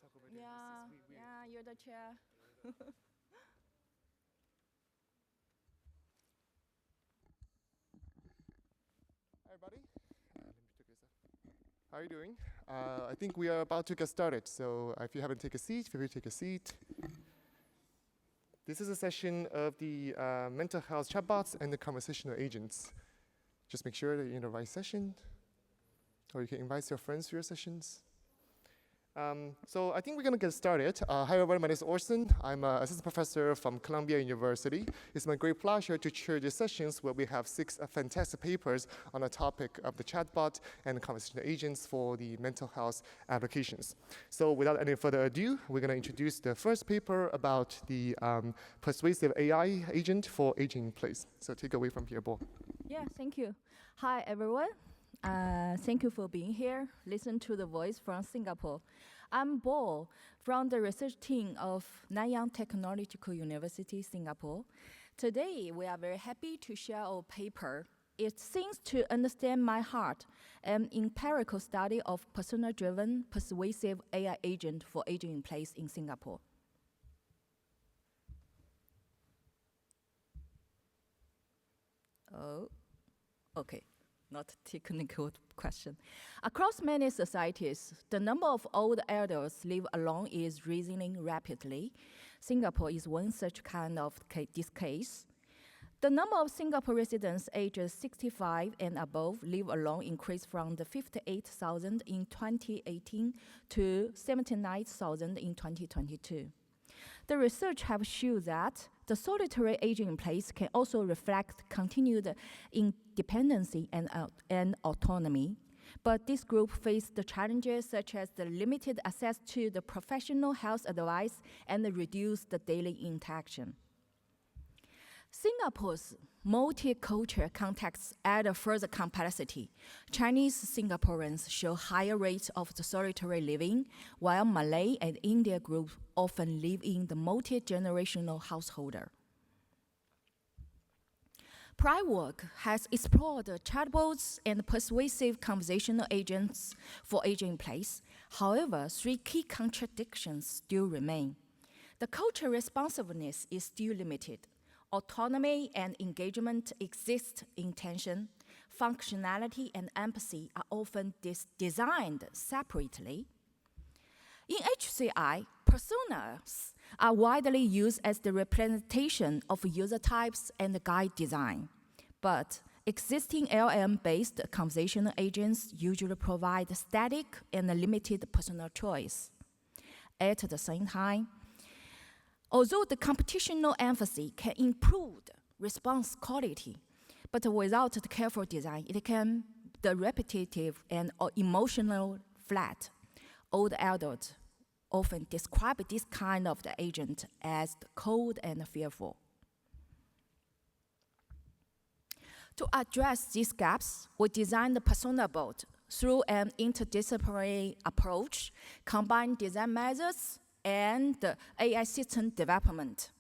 talk over there. Yeah, It's weird. yeah, you're the chair. Hi, everybody. Let me take this off. How are you doing? I think we are about to get started. So if you haven't taken a seat, feel free to take a seat. This is a session of the mental health chatbots and the conversational agents. Just make sure that you're in the right session, or you can invite your friends to your sessions. So I think we're going to get started. Hi, everybody. My name is Orson. I'm an assistant professor from Columbia University. It's my great pleasure to chair these sessions where we have 6 fantastic papers on the topic of the chatbot and conversational agents for the mental health applications. So without any further ado, we're going to introduce the first paper about the persuasive AI agent for aging in place. So take it away from here, Bo. Yeah, thank you. Hi, everyone. Thank you for being here. Listen to the voice from Singapore. I'm Bo from the research team of Nanyang Technological University, Singapore. Today, we are very happy to share our paper. It seems to understand my heart, an empirical study of persona-driven persuasive AI agent for aging in place in Singapore. Oh, okay. Not technical question. Across many societies, the number of old elders live alone is rising rapidly. Singapore is one such kind of this case. The number of Singapore residents ages 65 and above live alone increased from the 58,000 in 2018 to 79,000 in 2022. The research have shown that the solitary aging in place can also reflect continued independency and autonomy. But this group faced the challenges such as the limited access to the professional health advice and the reduced daily interaction. Singapore's multicultural context add a further complexity. Chinese Singaporeans show higher rates of the solitary living, while Malay and India groups often live in the multi-generational householder. Prior work has explored chatbots and persuasive conversational agents for aging in place. However, 3 key contradictions still remain. The cultural responsiveness is still limited. Autonomy and engagement exist in tension. Functionality and empathy are often designed separately. In HCI, personas are widely used as the representation of user types and guide design. But existing LLM-based conversational agents usually provide static and limited personal choice. At the same time, although the computational empathy can improve response quality, but without the careful design, it can be repetitive and emotional flat. Old adults often describe this kind of the agent as cold and fearful. To address these gaps, we designed the persona bot through an interdisciplinary approach, combined design methods and the AI system development.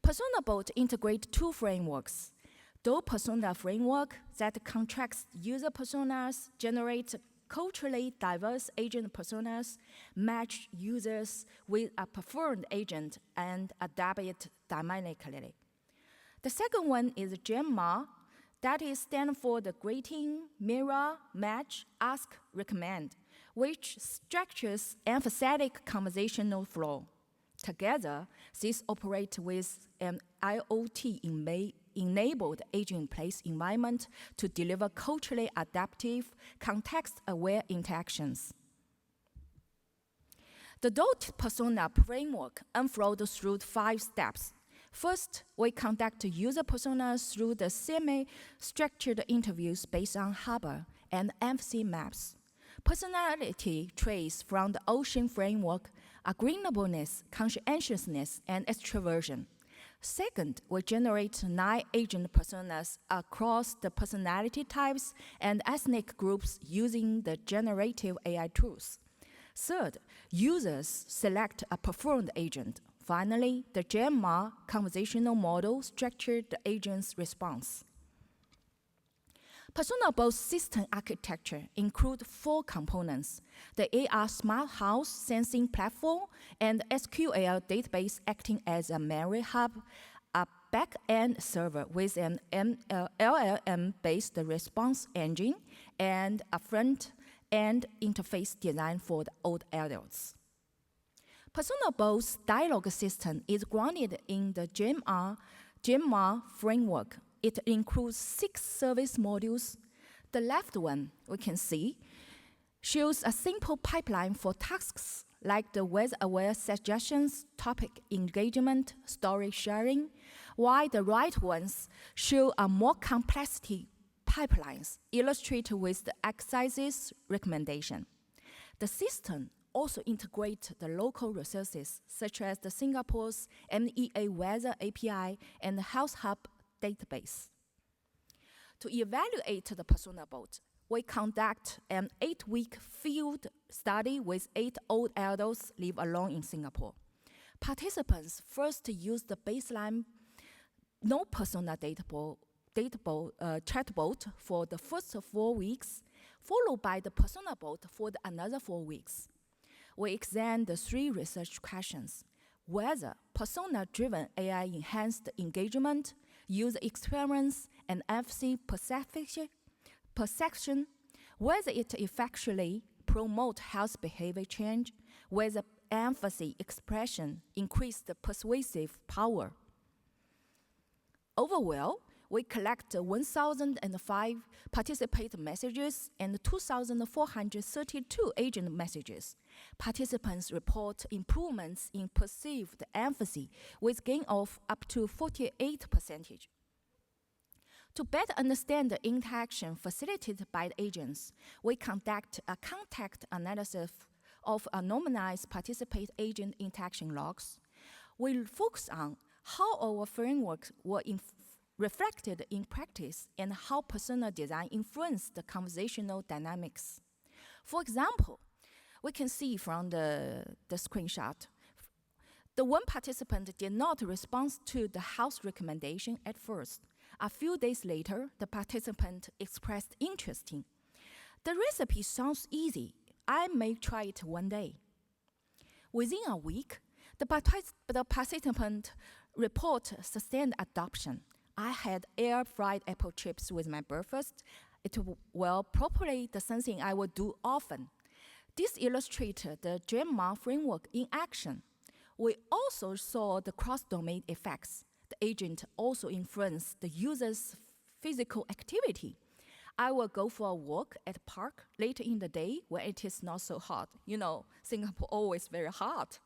PersonaBot integrates 2 frameworks. DO Persona framework that contracts user personas, generates culturally diverse agent personas, match users with a preferred agent, and adapt it dynamically. The second one is GEMMA, that is stand for the greeting, mirror, match, ask, recommend, which structures emphatic conversational flow. Together, these operate with an IoT-enabled aging-in-place environment to deliver culturally adaptive, context-aware interactions. The DOT persona framework unfolds through 5 steps. First, we conduct user personas through the semi-structured interviews based on Haber and empathy maps. Personality traits from the Ocean framework, agreeableness, conscientiousness, and extroversion. Second, we generate 9 agent personas across the personality types and ethnic groups using the generative AI tools. Third, users select a preferred agent. Finally, the GEMMA conversational model structured the agent's response. Persona-based system architecture include 4 components: the AR Smart House Sensing Platform and SQL database acting as a memory hub, a back-end server with an LLM-based response engine, and a front-end interface designed for the old adults. Persona-based dialogue system is grounded in the GEMMA framework. It includes 6 service modules. The left one, we can see, shows a simple pipeline for tasks like the weather-aware suggestions, topic engagement, story sharing, while the right ones show a more complexity pipelines illustrated with the exercises recommendation. The system also integrates the local resources, such as the Singapore's MEA Weather API and the Health Hub database. To evaluate the persona bot, we conduct an 8-week field study with 8 old adults live alone in Singapore. Participants first use the baseline no persona chatbot for the first 4 weeks, followed by the persona bot for another 4 weeks. We examined the 3 research questions: whether persona-driven AI enhanced engagement, user experience, and empathy perception, whether it effectually promotes health behavior change, whether empathy expression increased the persuasive power. Overall, we collect 1,005 participant messages and 2,432 agent messages. Participants report improvements in perceived empathy with gain of up to 48%. To better understand the interaction facilitated by the agents, we conduct a context analysis of anonymized participant-agent interaction logs. We focus on how our frameworks were reflected in practice and how persona design influenced the conversational dynamics. For example, we can see from the screenshot, the one participant did not respond to the house recommendation at first. A few days later, the participant expressed interest. The recipe sounds easy. I may try it one day. Within a week, the participant report sustained adoption. I had air-fried apple chips with my breakfast. It will probably the something I will do often. This illustrated the GEMMA framework in action. We also saw the cross-domain effects. The agent also influenced the user's physical activity. I will go for a walk at the park later in the day when it is not so hot. You know, Singapore always very hot.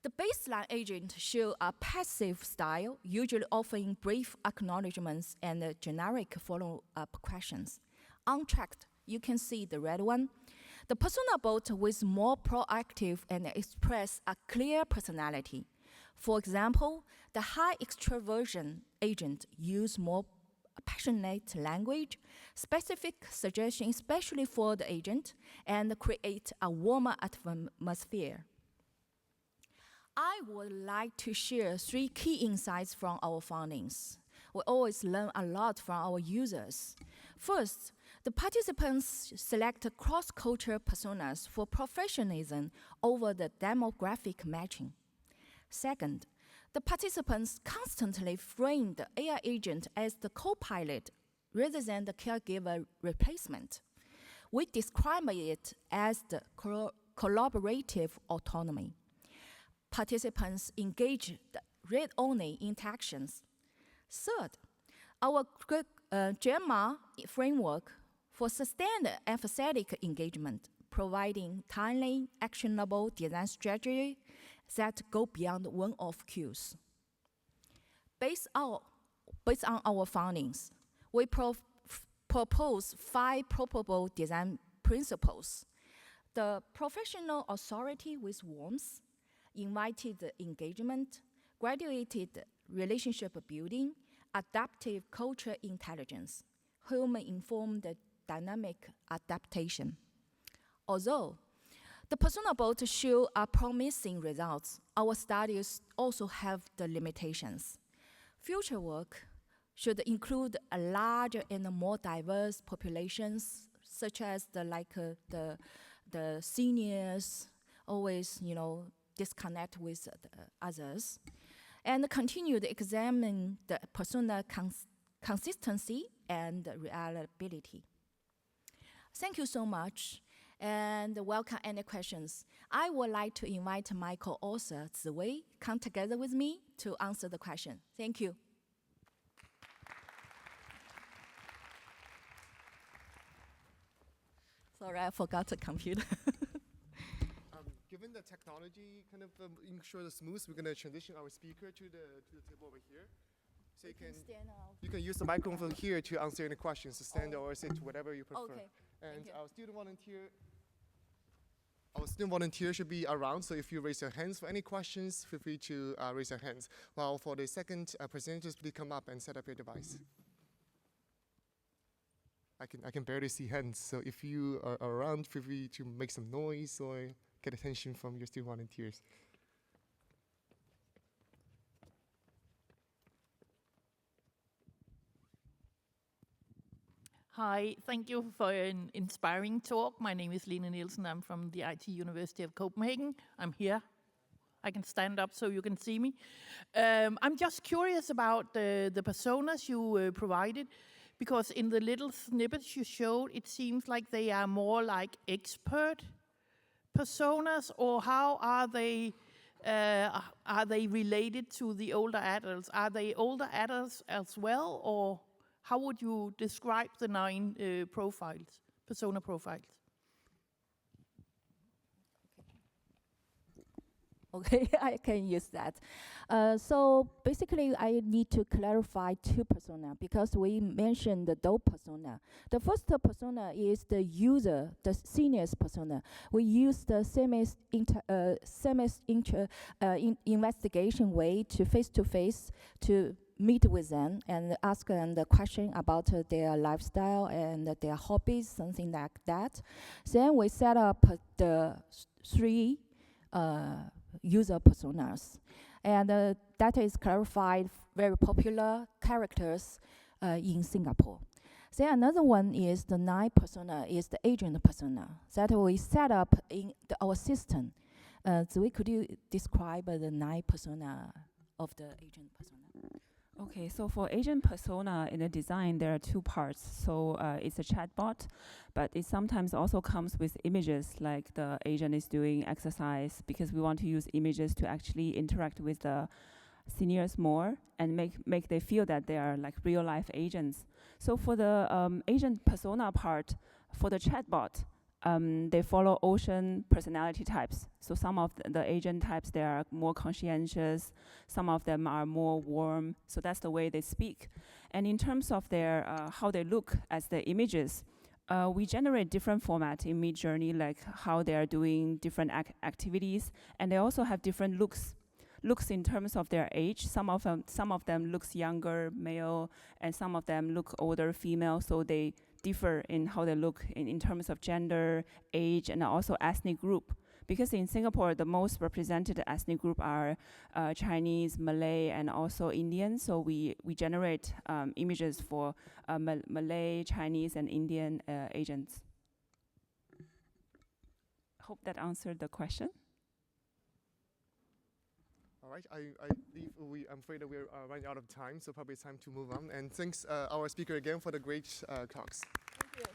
The baseline agent shows a passive style, usually offering brief acknowledgements and generic follow-up questions. Untracked, you can see the red one. The persona bot was more proactive and expressed a clear personality. For example, the high extroversion agent used more passionate language, specific suggestions especially for the agent, and create a warmer atmosphere. I would like to share 3 key insights from our findings. We always learn a lot from our users. First, the participants select cross-cultural personas for professionalism over the demographic matching. Second, the participants constantly frame the AI agent as the co-pilot rather than the caregiver replacement. We describe it as the collaborative autonomy. Participants engage the read-only interactions. Third, our GEMMA framework for sustained empathetic engagement, providing timely, actionable design strategy that go beyond one-off cues. Based on our findings, we propose 5 probable design principles. The professional authority with warmth, invited engagement, graduated relationship building, adaptive culture intelligence, human-informed dynamic adaptation. Although the persona bot show promising results, our studies also have the limitations. Future work should include a larger and more diverse populations, such as the seniors always, disconnect with the others, and continue to examine the persona consistency and reliability. Thank you so much, and welcome any questions. I would like to invite my co-author, Ziwei, come together with me to answer the question. Thank you. Sorry, I forgot the computer. Given the technology kind of ensure the smooth, we're going to transition our speaker to the table over here. So you can use the microphone here to answer any questions, to stand or sit, whatever you prefer. Okay. And our student volunteer should be around, so if you raise your hands for any questions, feel free to raise your hands. While for the second presenters, please come up and set up your device. I can barely see hands, so if you are around, feel free to make some noise or get attention from your student volunteers. Hi, thank you for an inspiring talk. My name is Lene Nielsen. I'm from the IT University of Copenhagen. I'm here. I can stand up so you can see me. I'm just curious about the personas you provided, because in the little snippets you showed, it seems like they are more like expert personas, or how are they related to the older adults? Are they older adults as well, or how would you describe the 9 persona profiles? Okay, I can use that. So basically, I need to clarify 2 persona, because we mentioned the DOPE persona. The first persona is the user, the seniors persona. We use the investigation way to face-to-face to meet with them and ask them the question about their lifestyle and their hobbies, something like that. Then we set up the 3 user personas, and that is clarified very popular characters in Singapore. Then another one is the 9 persona, is the agent persona that we set up in our system. Ziwei, could you describe the 9 persona of the agent persona? Okay, so for agent persona in the design, there are 2 parts. So it's a chatbot, but it sometimes also comes with images, like the agent is doing exercise, because we want to use images to actually interact with the seniors more and make they feel that they are like real life agents. So for the agent persona part, for the chatbot, they follow Ocean personality types. So some of the agent types, they are more conscientious. Some of them are more warm. So that's the way they speak. And in terms of their how they look as the images, we generate different format in Midjourney, like how they are doing different activities, and they also have different looks in terms of their age. Some of them looks younger, male, and some of them look older, female. So they differ in how they look in terms of gender, age, and also ethnic group. Because in Singapore, the most represented ethnic group are Chinese, Malay, and also Indian. So we generate images for Malay, Chinese, and Indian agents. Hope that answered the question. All right, I'm afraid that we're running out of time, so probably it's time to move on. And thanks our speaker again for the great talks. Thank you.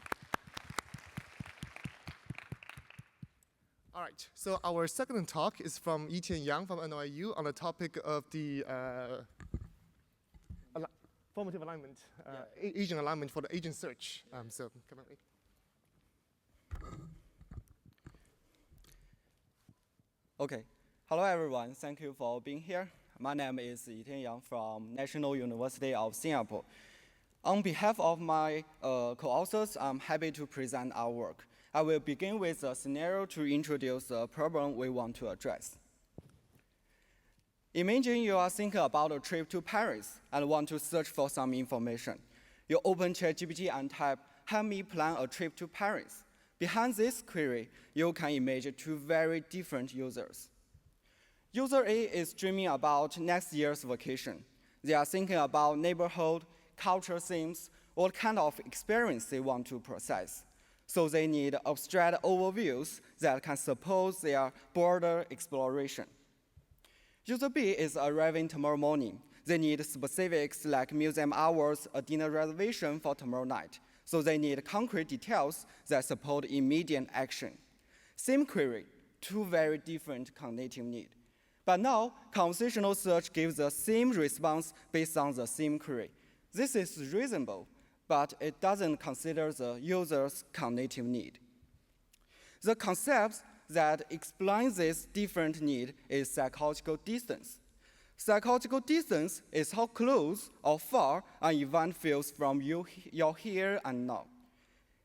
All right, so our second talk is from Yitian Yang from NYU on the topic of the formative alignment, agent alignment for the agent search. So come on. Okay. Hello, everyone. Thank you for being here. My name is Yitian Yang from National University of Singapore. On behalf of my co-authors, I'm happy to present our work. I will begin with a scenario to introduce the problem we want to address. Imagine you are thinking about a trip to Paris and want to search for some information. You open ChatGPT and type, "Help me plan a trip to Paris." Behind this query, you can imagine 2 very different users. User A is dreaming about next year's vacation. They are thinking about neighborhood, culture themes, what kind of experience they want to process. So they need abstract overviews that can support their broader exploration. User B is arriving tomorrow morning. They need specifics like museum hours, a dinner reservation for tomorrow night. So they need concrete details that support immediate action. Same query, two very different cognitive needs. But now, conversational search gives the same response based on the same query. This is reasonable, but it doesn't consider the user's cognitive need. The concept that explains this different need is psychological distance. Psychological distance is how close or far an event feels from your here and now.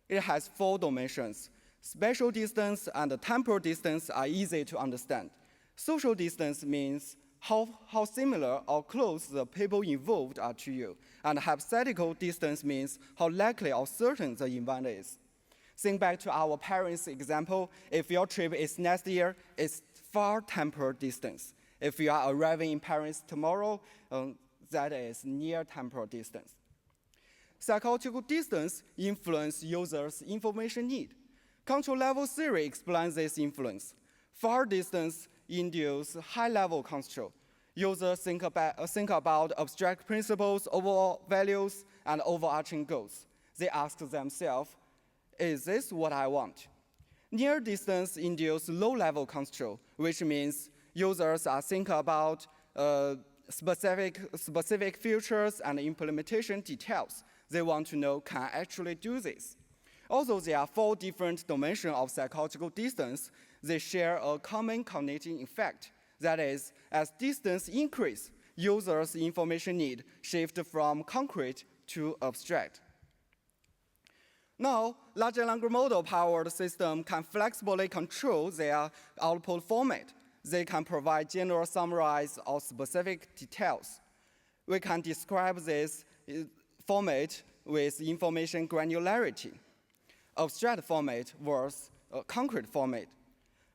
It has 4 dimensions. Spatial distance and temporal distance are easy to understand. Social distance means how similar or close the people involved are to you. And hypothetical distance means how likely or certain the event is. Think back to our Paris example. If your trip is next year, it's far temporal distance. If you are arriving in Paris tomorrow, that is near temporal distance. Psychological distance influences users' information need. Control level theory explains this influence. Far distance induces high-level control. Users think about abstract principles, overall values, and overarching goals. They ask themselves, is this what I want? Near distance induces low-level control, which means users are thinking about specific features and implementation details. They want to know, can I actually do this? Although there are 4 different dimensions of psychological distance, they share a common cognitive effect. That is, as distance increases, users' information need shift from concrete to abstract. Now, large language model-powered systems can flexibly control their output format. They can provide general summarize or specific details. We can describe this format with information granularity. Abstract format versus concrete format.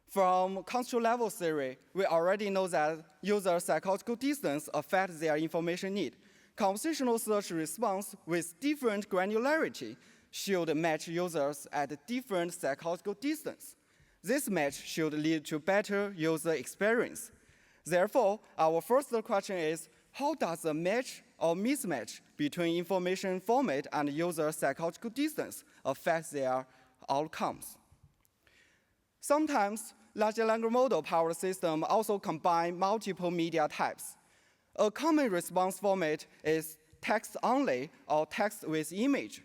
From control level theory, we already know that user psychological distance affects their information need. Conversational search response with different granularity should match users at different psychological distance. This match should lead to better user experience. Therefore, our first question is, how does a match or mismatch between information format and user psychological distance affect their outcomes? Sometimes, large language model-powered systems also combine multiple media types. A common response format is text only or text with image.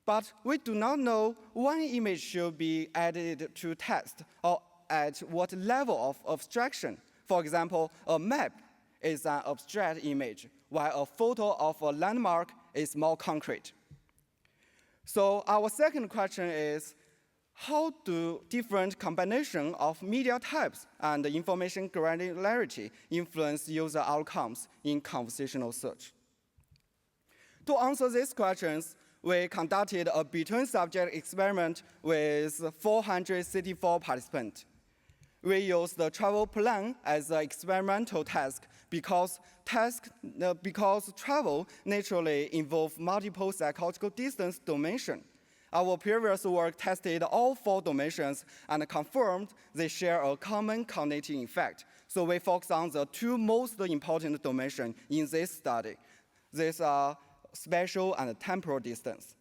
But we do not know when image should be added to text or at what level of abstraction. For example, a map is an abstract image, while a photo of a landmark is more concrete. So our second question is, how do different combinations of media types and information granularity influence user outcomes in conversational search? To answer these questions, we conducted a between-subject experiment with 464 participants. We used the travel plan as an experimental task because travel naturally involves multiple psychological distance dimensions. Our previous work tested all 4 dimensions and confirmed they share a common cognitive effect. So we focus on the 2 most important dimensions in this study. These are spatial and temporal distance.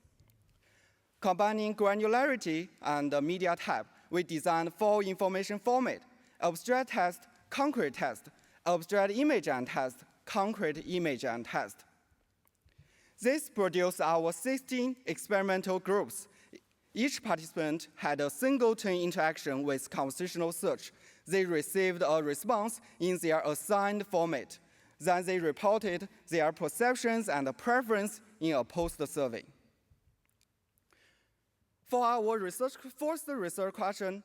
Combining granularity and media type, we designed 4 information formats: abstract text, concrete text, abstract image and text, concrete image and text. This produced our 16 experimental groups. Each participant had a single-turn interaction with conversational search. They received a response in their assigned format. Then they reported their perceptions and preference in a post-survey. For our first research question,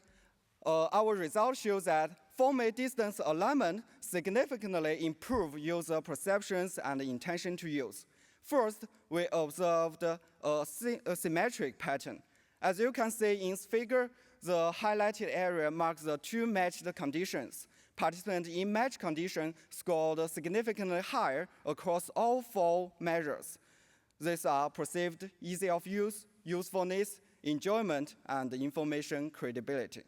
our results show that format distance alignment significantly improves user perceptions and intention to use. First, we observed a symmetric pattern. As you can see in this figure, the highlighted area marks the 2 matched conditions. Participants in matched condition scored significantly higher across all 4 measures. These are perceived ease of use, usefulness, enjoyment, and information credibility.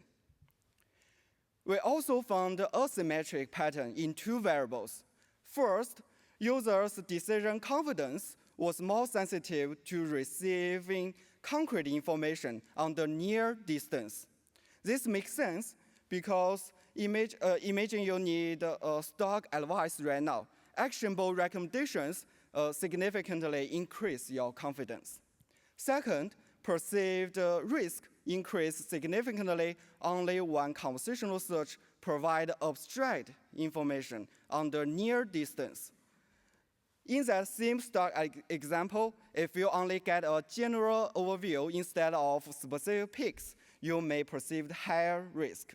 We also found asymmetric pattern in two variables. First, users' decision confidence was more sensitive to receiving concrete information on the near distance. This makes sense because imagine you need stock advice right now. Actionable recommendations significantly increase your confidence. Second, perceived risk increase significantly only when conversational search provide abstract information on the near distance. In that same stock example, if you only get a general overview instead of specific picks, you may perceive higher risk.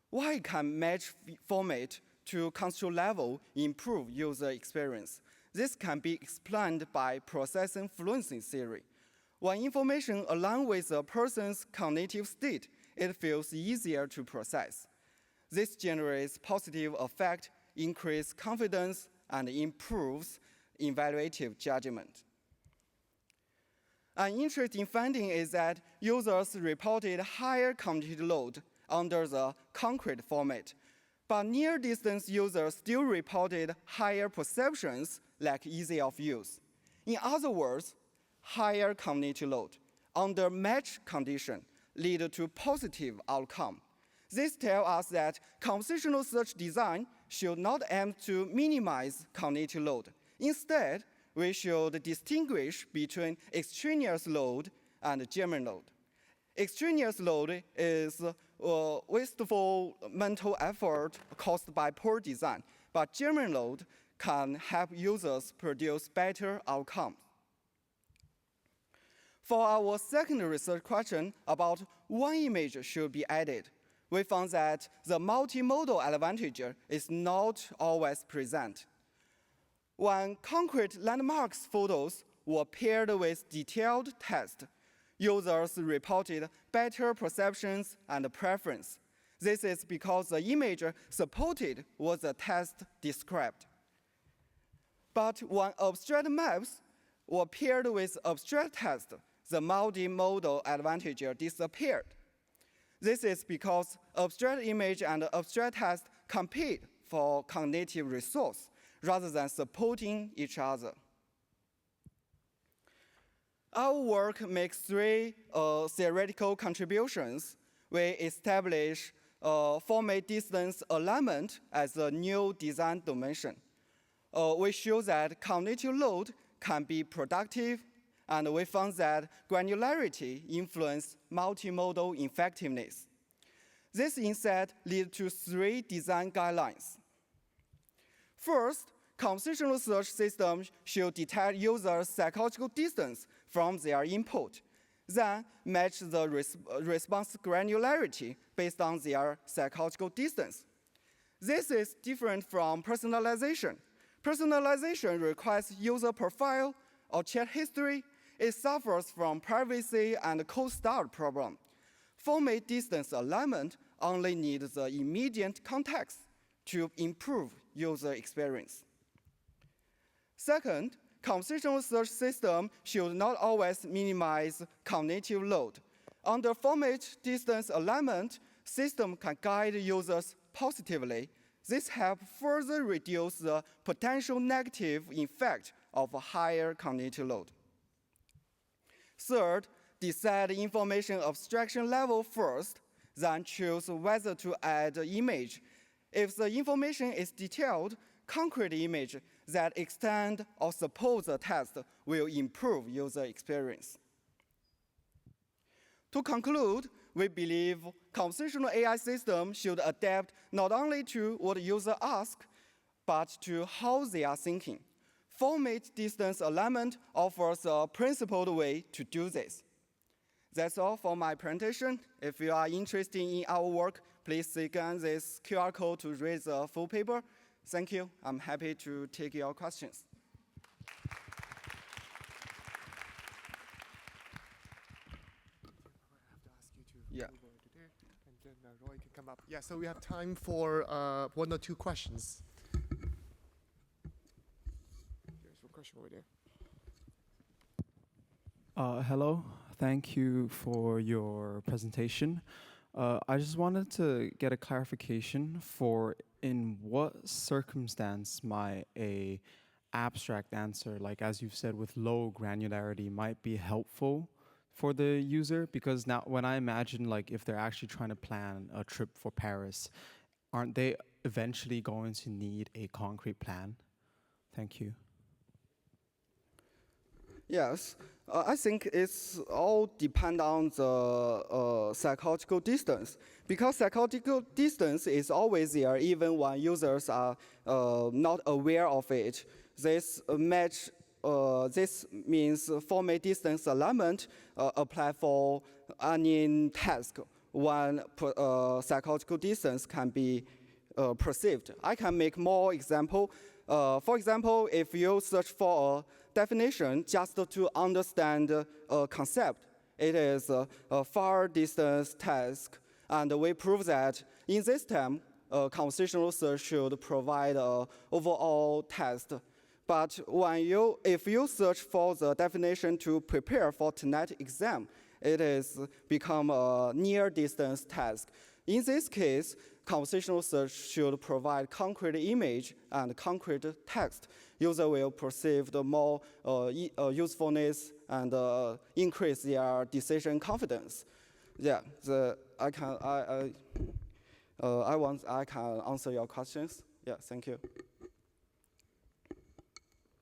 Why can match format to control level improve user experience? This can be explained by processing fluency theory. When information aligns with a person's cognitive state, it feels easier to process. This generates positive effect, increases confidence, and improves evaluative judgment. An interesting finding is that users reported higher cognitive load under the concrete format, but near-distance users still reported higher perceptions like ease of use. In other words, higher cognitive load under match condition lead to positive outcome. This tells us that conversational search design should not aim to minimize cognitive load. Instead, we should distinguish between extraneous load and genuine load. Extraneous load is wasteful mental effort caused by poor design, but genuine load can help users produce better outcomes. For our second research question about one image should be added, we found that the multimodal advantage is not always present. When concrete landmarks photos were paired with detailed text, users reported better perceptions and preference. This is because the image supported what the text described. But when abstract maps were paired with abstract text, the multimodal advantage disappeared. This is because abstract image and abstract text compete for cognitive resource rather than supporting each other. Our work makes three theoretical contributions. We establish format distance alignment as a new design dimension. We show that cognitive load can be productive, and we found that granularity influences multimodal effectiveness. This insight leads to three design guidelines. First, conversational search systems should detect users' psychological distance from their input, then match the response granularity based on their psychological distance. This is different from personalization. Personalization requires user profile or chat history. It suffers from privacy and cold start problem. Format distance alignment only needs the immediate context to improve user experience. Second, conversational search system should not always minimize cognitive load. Under format distance alignment, system can guide users positively. This helps further reduce the potential negative effect of a higher cognitive load. Third, decide information abstraction level first, then choose whether to add image. If the information is detailed, concrete image that extend or support the text will improve user experience. To conclude, we believe conversational AI systems should adapt not only to what users ask, but to how they are thinking. Format distance alignment offers a principled way to do this. That's all for my presentation. If you are interested in our work, please scan this QR code to read the full paper. Thank you. I'm happy to take your questions. Yeah. And then Roy can come up. Yeah, so we have time for one or two questions. Here's for question over there. Hello, thank you for your presentation. I just wanted to get a clarification for in what circumstance might a abstract answer, like as you've said with low granularity, might be helpful for the user? Because now when I imagine like if they're actually trying to plan a trip for Paris, aren't they eventually going to need a concrete plan? Thank you. Yes, I think it's all depend on the psychological distance, because psychological distance is always there even when users are not aware of it. This this means format distance alignment apply for any task when psychological distance can be perceived. I can make more example. For example, if you search for a definition just to understand a concept, it is a far distance task, and we prove that in this time, conversational search should provide an overall test. But if you search for the definition to prepare for TOEIC exam, it is become a near distance task. In this case, conversational search should provide concrete image and concrete text. User will perceive the more usefulness and increase their decision confidence. Yeah, I can answer your questions. Yeah, thank you.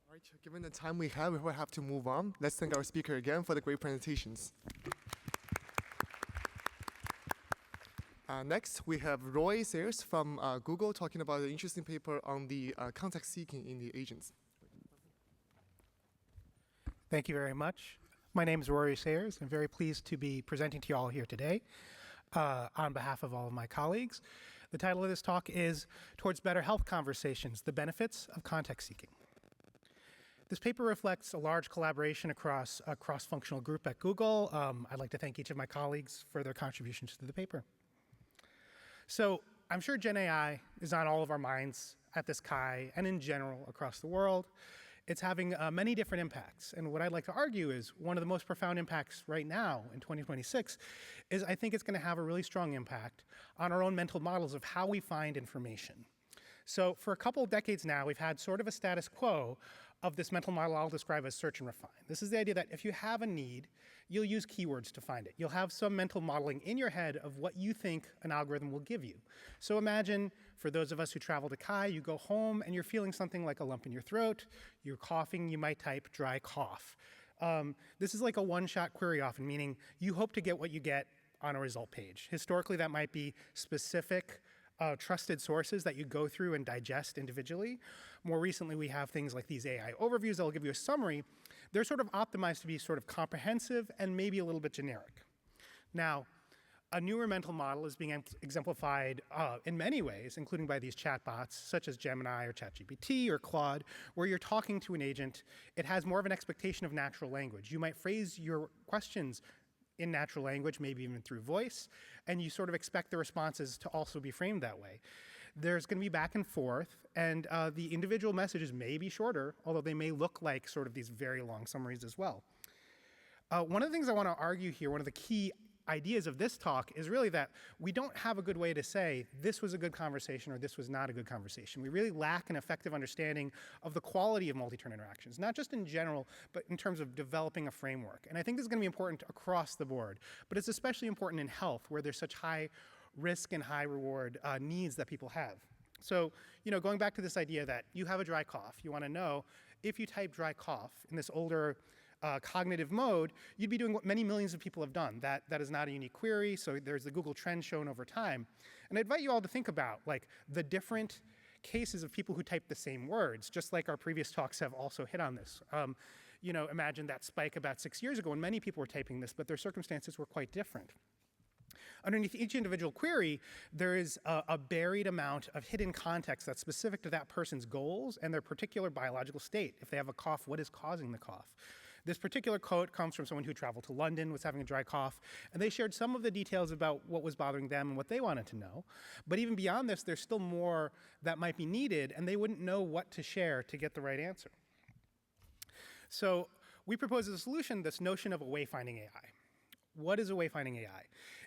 All right, given the time we will have to move on. Let's thank our speaker again for the great presentations. Next, we have Roy Sayers from Google talking about an interesting paper on the context seeking in the agents. Thank you very much. My name is Rory Sayers. I'm very pleased to be presenting to you all here today on behalf of all of my colleagues. The title of this talk is Towards Better Health Conversations, the Benefits of Context Seeking. This paper reflects a large collaboration across a cross-functional group at Google. I'd like to thank each of my colleagues for their contributions to the paper. So I'm sure Gen AI is on all of our minds at this CHI and in general across the world. It's having many different impacts. And what I'd like to argue is one of the most profound impacts right now in 2026 is I think it's going to have a really strong impact on our own mental models of how we find information. So for a couple of decades now, we've had sort of a status quo of this mental model I'll describe as search and refine. This is the idea that if you have a need, you'll use keywords to find it. You'll have some mental modeling in your head of what you think an algorithm will give you. So imagine, for those of us who travel to CHI, you go home and you're feeling something like a lump in your throat, you're coughing, you might type dry cough. This is like a one-shot query often, meaning you hope to get what you get on a result page. Historically, that might be specific trusted sources that you go through and digest individually. More recently, we have things like these AI overviews that will give you a summary. They're sort of optimized to be sort of comprehensive and maybe a little bit generic. Now, a newer mental model is being exemplified in many ways, including by these chatbots, such as Gemini or ChatGPT or Claude, where you're talking to an agent. It has more of an expectation of natural language. You might phrase your questions in natural language, maybe even through voice, and you sort of expect the responses to also be framed that way. There's going to be back and forth, and the individual messages may be shorter, although they may look like sort of these very long summaries as well. One of the things I want to argue here, one of the key ideas of this talk is really that we don't have a good way to say this was a good conversation or this was not a good conversation. We really lack an effective understanding of the quality of multi-turn interactions, not just in general, but in terms of developing a framework. And I think this is going to be important across the board, but it's especially important in health where there's such high risk and high reward needs that people have. So, going back to this idea that you have a dry cough, you want to know if you type dry cough in this older cognitive mode, you'd be doing what many millions of people have done. That is not a unique query, so there's the Google trend shown over time. And I invite you all to think about the different cases of people who type the same words, just like our previous talks have also hit on this. Imagine that spike about 6 years ago when many people were typing this, but their circumstances were quite different. Underneath each individual query, there is a buried amount of hidden context that's specific to that person's goals and their particular biological state. If they have a cough, what is causing the cough? This particular quote comes from someone who traveled to London, was having a dry cough, and they shared some of the details about what was bothering them and what they wanted to know. But even beyond this, there's still more that might be needed, and they wouldn't know what to share to get the right answer. So we propose as a solution this notion of a wayfinding AI. What is a wayfinding AI?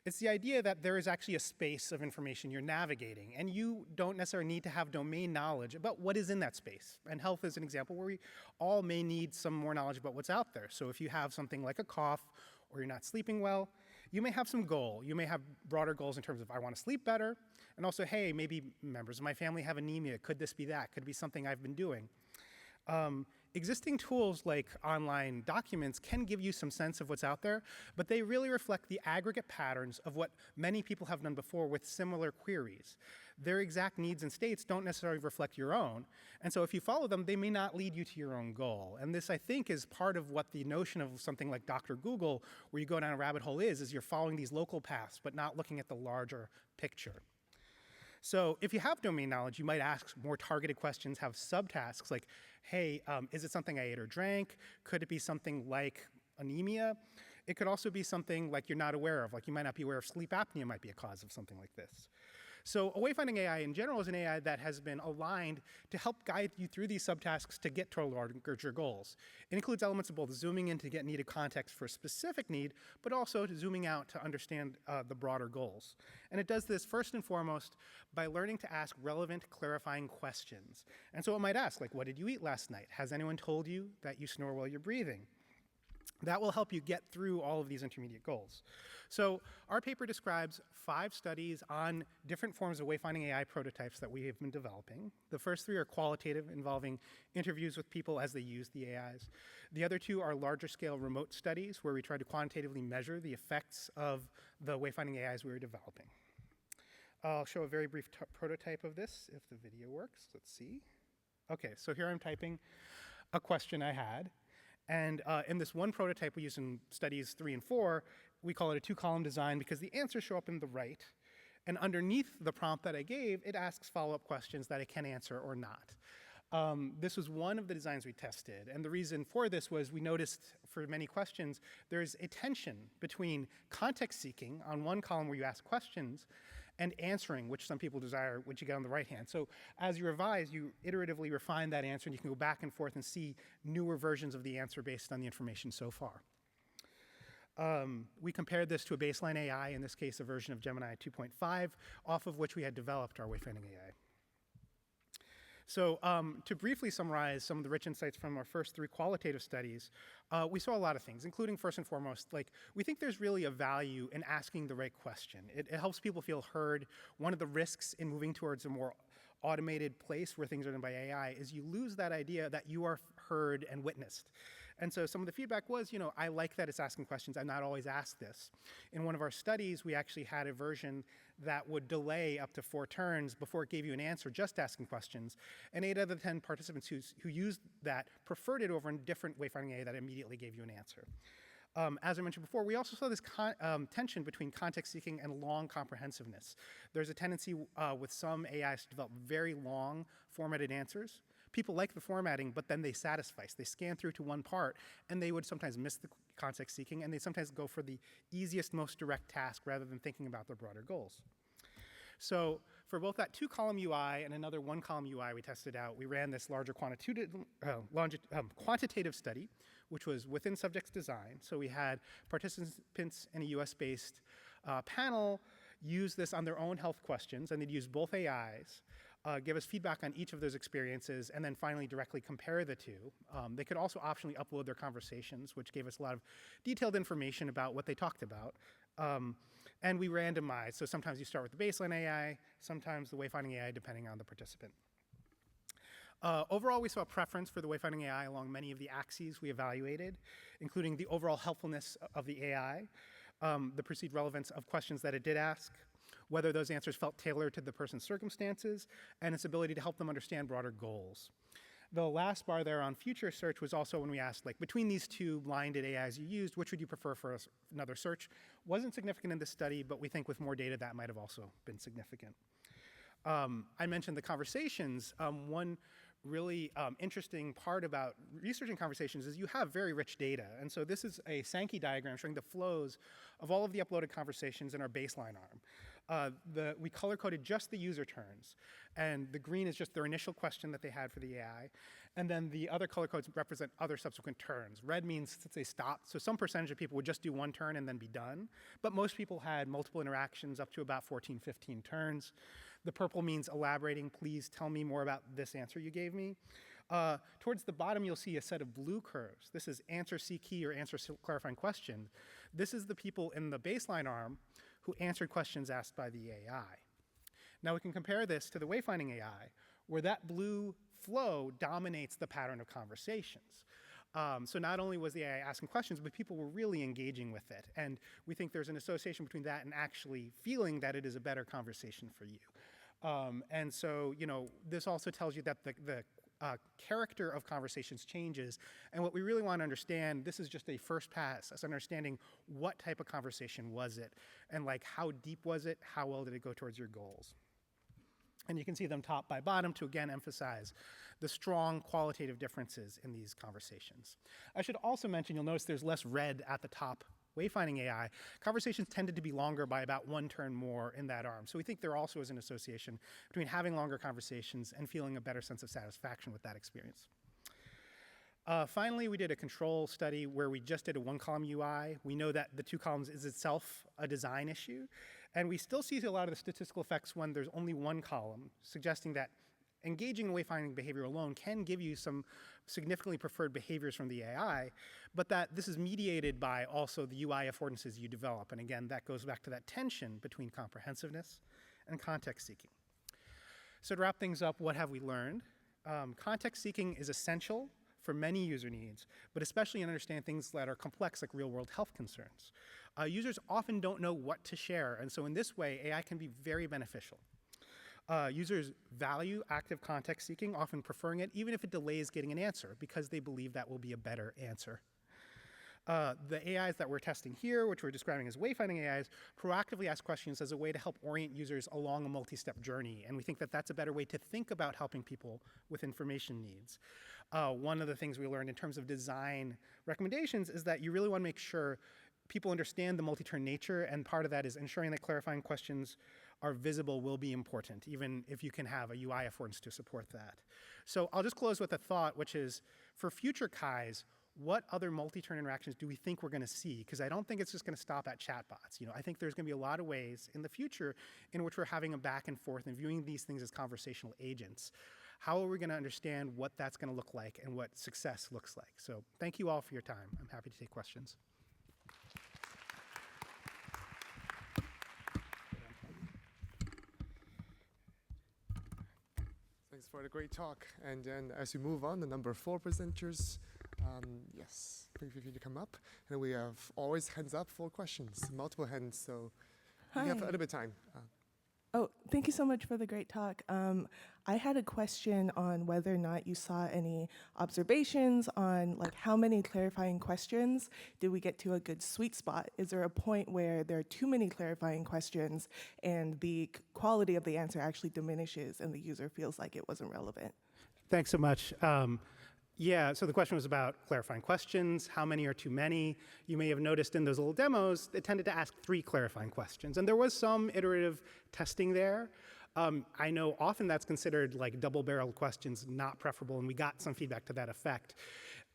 It's the idea that there is actually a space of information you're navigating, and you don't necessarily need to have domain knowledge about what is in that space. And health is an example where we all may need some more knowledge about what's out there. So if you have something like a cough, or you're not sleeping well, you may have some goal. You may have broader goals in terms of, I want to sleep better, and also, hey, maybe members of my family have anemia. Could this be that? Could it be something I've been doing? Existing tools like online documents can give you some sense of what's out there, but they really reflect the aggregate patterns of what many people have done before with similar queries. Their exact needs and states don't necessarily reflect your own, and so if you follow them, they may not lead you to your own goal. And this, I think, is part of what the notion of something like Dr. Google, where you go down a rabbit hole is you're following these local paths, but not looking at the larger picture. So if you have domain knowledge, you might ask more targeted questions, have subtasks like, hey, is it something I ate or drank? Could it be something like anemia? It could also be something like you're not aware of, like you might not be aware of sleep apnea might be a cause of something like this. So a wayfinding AI in general is an AI that has been aligned to help guide you through these subtasks to get to larger goals. It includes elements of both zooming in to get needed context for a specific need, but also to zooming out to understand the broader goals. And it does this first and foremost by learning to ask relevant, clarifying questions. And so it might ask, like, what did you eat last night? Has anyone told you that you snore while you're breathing? That will help you get through all of these intermediate goals. So our paper describes 5 studies on different forms of wayfinding AI prototypes that we have been developing. The first 3 are qualitative, involving interviews with people as they use the AIs. The other 2 are larger scale remote studies where we try to quantitatively measure the effects of the wayfinding AIs we were developing. I'll show a very brief prototype of this if the video works. Let's see. Okay, so here I'm typing a question I had. And in this one prototype we use in studies 3 and 4, we call it a 2-column design because the answers show up in the right. And underneath the prompt that I gave, it asks follow-up questions that it can answer or not. This was one of the designs we tested. And the reason for this was we noticed for many questions, there's a tension between context seeking on one column where you ask questions and answering, which some people desire, which you get on the right hand. So as you revise, you iteratively refine that answer, and you can go back and forth and see newer versions of the answer based on the information so far. We compared this to a baseline AI, in this case a version of Gemini 2.5, off of which we had developed our wayfinding AI. So to briefly summarize some of the rich insights from our first 3 qualitative studies, we saw a lot of things, including first and foremost, like we think there's really a value in asking the right question. It helps people feel heard. One of the risks in moving towards a more automated place where things are done by AI is you lose that idea that you are heard and witnessed. And so some of the feedback was, you know, I like that it's asking questions. I'm not always asked this. In one of our studies, we actually had a version that would delay up to 4 turns before it gave you an answer, just asking questions. And 8 out of the 10 participants who used that preferred it over a different wayfinding AI that immediately gave you an answer. As I mentioned before, we also saw this tension between context seeking and long comprehensiveness. There's a tendency with some AIs to develop very long formatted answers. People like the formatting, but then they satisfice. They scan through to one part, and they would sometimes miss the context seeking, and they sometimes go for the easiest, most direct task rather than thinking about their broader goals. So for both that 2-column UI and another 1-column UI we tested out, we ran this larger quantitative study, which was within subjects design. So we had participants in a US-based panel use this on their own health questions, and they'd use both AIs, give us feedback on each of those experiences, and then finally directly compare the 2. They could also optionally upload their conversations, which gave us a lot of detailed information about what they talked about. And we randomized, so sometimes you start with the baseline AI, sometimes the wayfinding AI, depending on the participant. Overall, we saw a preference for the wayfinding AI along many of the axes we evaluated, including the overall helpfulness of the AI, the perceived relevance of questions that it did ask, whether those answers felt tailored to the person's circumstances, and its ability to help them understand broader goals. The last bar there on future search was also when we asked, like, between these 2 blinded AIs you used, which would you prefer for another search? Wasn't significant in this study, but we think with more data that might have also been significant. I mentioned the conversations. One really interesting part about researching conversations is you have very rich data. And so this is a Sankey diagram showing the flows of all of the uploaded conversations in our baseline arm. We color-coded just the user turns, and the green is just their initial question that they had for the AI. And then the other color codes represent other subsequent turns. Red means that they stopped, so some percentage of people would just do one turn and then be done. But most people had multiple interactions up to about 14, 15 turns. The purple means elaborating. Please tell me more about this answer you gave me. Towards the bottom, you'll see a set of blue curves. This is answer C key or answer clarifying question. This is the people in the baseline arm who answered questions asked by the AI. Now we can compare this to the wayfinding AI, where that blue flow dominates the pattern of conversations. So not only was the AI asking questions, but people were really engaging with it. And we think there's an association between that and actually feeling that it is a better conversation for you. And so, this also tells you that the character of conversations changes. And what we really want to understand, this is just a first pass, as understanding what type of conversation was it, and like how deep was it, how well did it go towards your goals. And you can see them top by bottom to again emphasize the strong qualitative differences in these conversations. I should also mention, you'll notice there's less red at the top wayfinding AI. Conversations tended to be longer by about one turn more in that arm. So we think there also is an association between having longer conversations and feeling a better sense of satisfaction with that experience. Finally, we did a control study where we just did a one-column UI. We know that the two columns is itself a design issue. And we still see a lot of the statistical effects when there's only one column, suggesting that engaging in wayfinding behavior alone can give you some significantly preferred behaviors from the AI, but that this is mediated by also the UI affordances you develop. And again, that goes back to that tension between comprehensiveness and context seeking. So to wrap things up, what have we learned? Context seeking is essential for many user needs, but especially in understanding things that are complex like real-world health concerns. Users often don't know what to share, and so in this way, AI can be very beneficial. Users value active context seeking, often preferring it, even if it delays getting an answer, because they believe that will be a better answer. The AIs that we're testing here, which we're describing as wayfinding AIs, proactively ask questions as a way to help orient users along a multi-step journey, and we think that that's a better way to think about helping people with information needs. One of the things we learned in terms of design recommendations is that you really want to make sure people understand the multi-turn nature, and part of that is ensuring that clarifying questions are visible will be important, even if you can have a UI affordance to support that. So I'll just close with a thought, which is, for future KAIs, what other multi-turn interactions do we think we're going to see? Because I don't think it's just going to stop at chatbots. I think there's going to be a lot of ways in the future in which we're having a back and forth and viewing these things as conversational agents. How are we going to understand what that's going to look like and what success looks like? So thank you all for your time. I'm happy to take questions. Thanks for the great talk. And then as we move on, the number 4 presenters, yes, feel free to come up. And we have always hands up for questions, multiple hands, so we have a little bit of time. Oh, thank you so much for the great talk. I had a question on whether or not you saw any observations on how many clarifying questions did we get to a good sweet spot? Is there a point where there are too many clarifying questions and the quality of the answer actually diminishes and the user feels like it wasn't relevant? Thanks so much. Yeah, so the question was about clarifying questions. How many are too many? You may have noticed in those little demos, they tended to ask 3 clarifying questions. And there was some iterative testing there. I know often that's considered double-barreled questions, not preferable, and we got some feedback to that effect.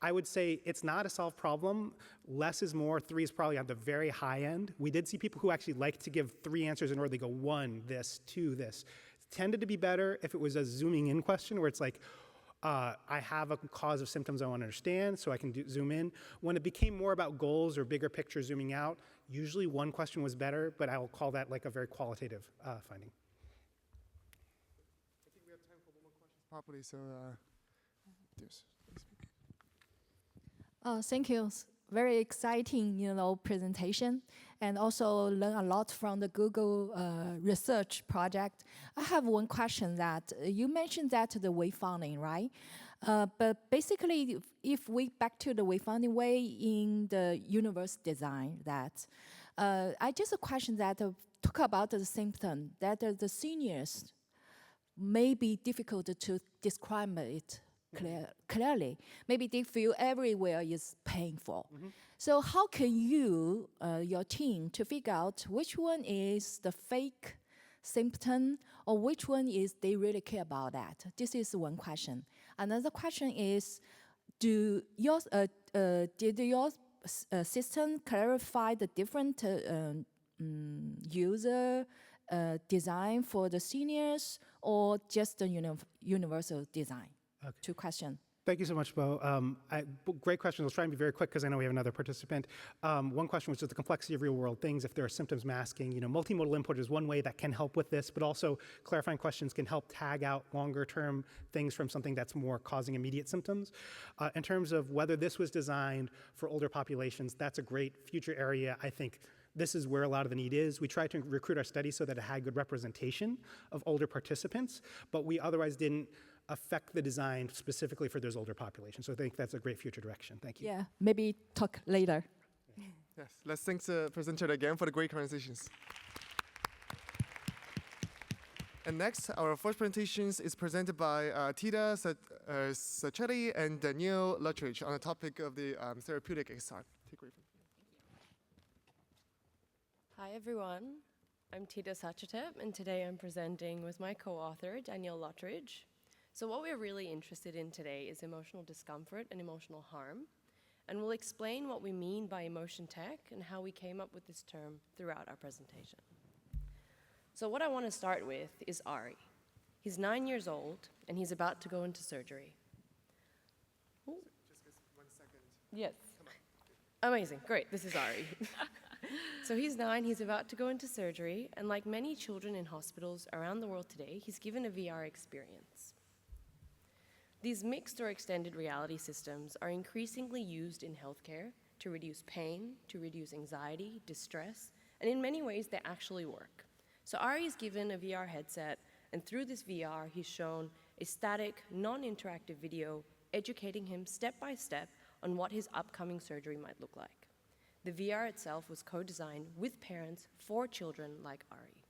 I would say it's not a solved problem. Less is more. 3 is probably on the very high end. We did see people who actually like to give 3 answers in order. They go 1, this, 2, this. It tended to be better if it was a zooming in question where it's like, I have a cause of symptoms I want to understand, so I can zoom in. When it became more about goals or bigger picture zooming out, usually 1 question was better, but I will call that a very qualitative finding. I think we have time for one more question properly, so yes. Thank you. Very exciting, presentation, and also learn a lot from the Google research project. I have one question that you mentioned that the wayfinding, right? But basically, if we back to the wayfinding way in the universe design, that I just a question that talk about the symptom that the seniors may be difficult to describe it clearly. Maybe they feel everywhere is painful. So how can you, your team, to figure out which one is the fake symptom or which one is they really care about that? This is one question. Another question is, did your system clarify the different user design for the seniors, or just the universal design? Okay. 2 questions. Thank you so much, Bo. Great question. I'll try and be very quick because I know we have another participant. One question was just the complexity of real-world things. If there are symptoms masking, multimodal import is one way that can help with this, but also clarifying questions can help tag out longer-term things from something that's more causing immediate symptoms. In terms of whether this was designed for older populations, that's a great future area. I think this is where a lot of the need is. We tried to recruit our study so that it had good representation of older participants, but we otherwise didn't affect the design specifically for those older populations. So I think that's a great future direction. Thank you. Yeah, maybe talk later. Yes, let's thank the presenter again for the great conversations. And next, our first presentations is presented by Tita Sacchetti and Danielle Luttridge on the topic of the therapeutic XR. Take away from Hi everyone, I'm Tita Sacchetti, and today I'm presenting with my co-author, Danielle Luttridge. So what we're really interested in today is emotional discomfort and emotional harm, and we'll explain what we mean by emotion tech and how we came up with this term throughout our presentation. So what I want to start with is Ari. He's 9 years old, and he's about to go into surgery. Ooh. Just 1 second. Yes. Amazing, great, this is Ari. So he's 9, he's about to go into surgery, and like many children in hospitals around the world today, he's given a VR experience. These mixed or extended reality systems are increasingly used in healthcare to reduce pain, to reduce anxiety, distress, and in many ways they actually work. So Ari is given a VR headset, and through this VR he's shown a static, non-interactive video educating him step by step on what his upcoming surgery might look like. The VR itself was co-designed with parents for children like Ari.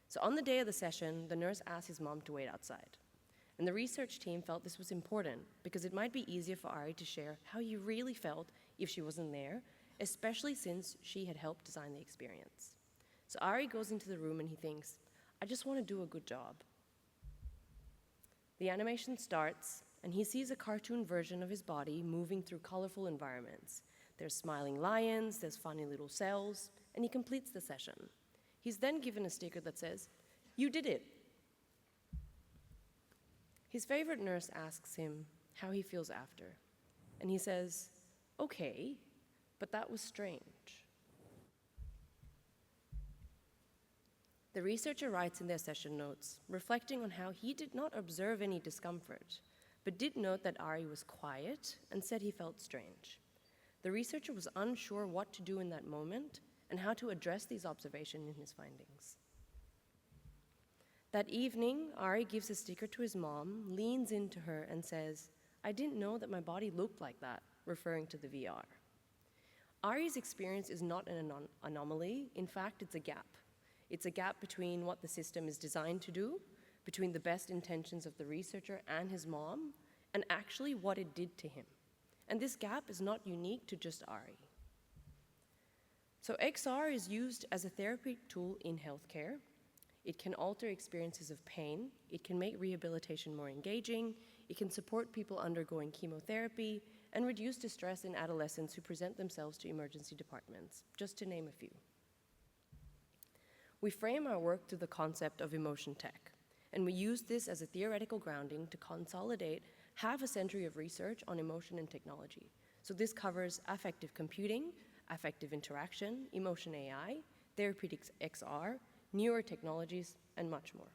So on the day of the session, the nurse asked his mom to wait outside. And the research team felt this was important because it might be easier for Ari to share how he really felt if she wasn't there, especially since she had helped design the experience. So Ari goes into the room and he thinks, I just want to do a good job. The animation starts, and he sees a cartoon version of his body moving through colorful environments. There's smiling lions, there's funny little cells, and he completes the session. He's then given a sticker that says, "You did it." His favorite nurse asks him how he feels after, and he says, "Okay, but that was strange." The researcher writes in their session notes, reflecting on how he did not observe any discomfort, but did note that Ari was quiet and said he felt strange. The researcher was unsure what to do in that moment and how to address these observations in his findings. That evening, Ari gives a sticker to his mom, leans into her, and says, "I didn't know that my body looked like that," referring to the VR. Ari's experience is not an anomaly. In fact, it's a gap. It's a gap between what the system is designed to do, between the best intentions of the researcher and his mom, and actually what it did to him. And this gap is not unique to just Ari. So XR is used as a therapy tool in healthcare. It can alter experiences of pain. It can make rehabilitation more engaging. It can support people undergoing chemotherapy and reduce distress in adolescents who present themselves to emergency departments, just to name a few. We frame our work through the concept of emotion tech, and we use this as a theoretical grounding to consolidate half a century of research on emotion and technology. So this covers affective computing, affective interaction, emotion AI, therapeutics XR, newer technologies, and much more.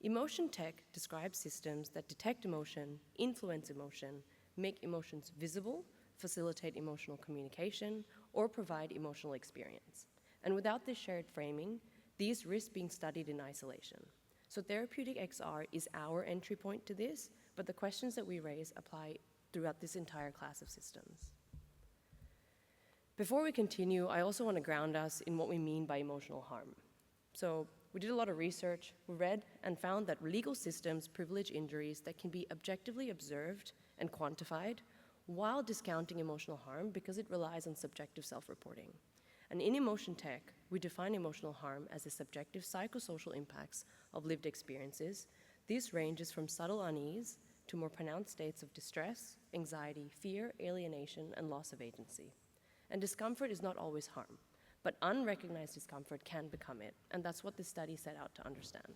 Emotion tech describes systems that detect emotion, influence emotion, make emotions visible, facilitate emotional communication, or provide emotional experience. And without this shared framing, these risk being studied in isolation. So therapeutic XR is our entry point to this, but the questions that we raise apply throughout this entire class of systems. Before we continue, I also want to ground us in what we mean by emotional harm. So we did a lot of research, we read and found that legal systems privilege injuries that can be objectively observed and quantified while discounting emotional harm because it relies on subjective self-reporting. And in emotion tech, we define emotional harm as the subjective psychosocial impacts of lived experiences. This ranges from subtle unease to more pronounced states of distress, anxiety, fear, alienation, and loss of agency. And discomfort is not always harm, but unrecognized discomfort can become it, and that's what this study set out to understand.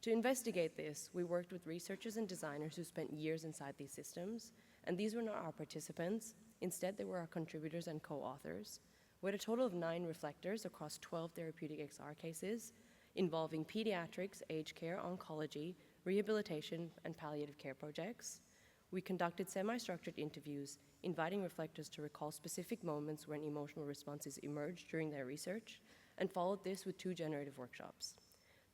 To investigate this, we worked with researchers and designers who spent years inside these systems, and these were not our participants. Instead, they were our contributors and co-authors. We had a total of 9 reflectors across 12 therapeutic XR cases involving pediatrics, aged care, oncology, rehabilitation, and palliative care projects. We conducted semi-structured interviews, inviting reflectors to recall specific moments when emotional responses emerged during their research, and followed this with 2 generative workshops.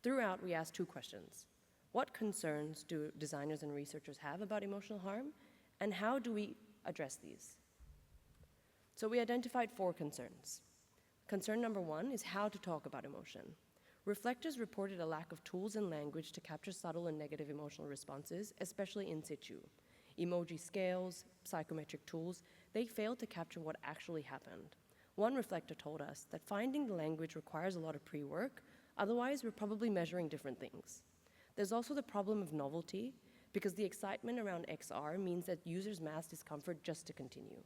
Throughout, we asked 2 questions. What concerns do designers and researchers have about emotional harm, and how do we address these? So we identified 4 concerns. Concern number 1 is how to talk about emotion. Reflectors reported a lack of tools and language to capture subtle and negative emotional responses, especially in situ. Emoji scales, psychometric tools, they failed to capture what actually happened. One reflector told us that finding the language requires a lot of pre-work, otherwise we're probably measuring different things. There's also the problem of novelty, because the excitement around XR means that users mask discomfort just to continue.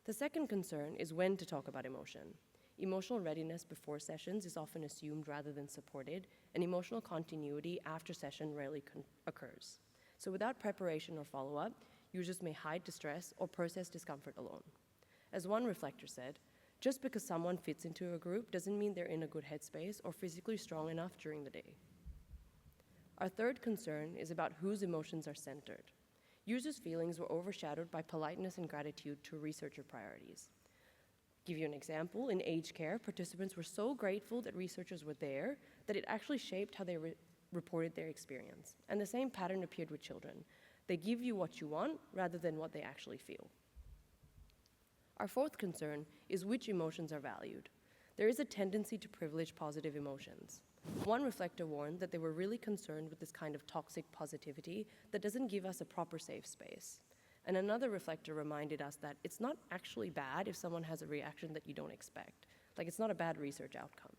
The second concern is when to talk about emotion. Emotional readiness before sessions is often assumed rather than supported, and emotional continuity after session rarely occurs. So without preparation or follow-up, users may hide distress or process discomfort alone. As one reflector said, just because someone fits into a group doesn't mean they're in a good headspace or physically strong enough during the day. Our third concern is about whose emotions are centered. Users' feelings were overshadowed by politeness and gratitude to researcher priorities. Give you an example, in aged care, participants were so grateful that researchers were there that it actually shaped how they reported their experience. And the same pattern appeared with children. They give you what you want rather than what they actually feel. Our fourth concern is which emotions are valued. There is a tendency to privilege positive emotions. One reflector warned that they were really concerned with this kind of toxic positivity that doesn't give us a proper safe space. And another reflector reminded us that it's not actually bad if someone has a reaction that you don't expect. Like, it's not a bad research outcome.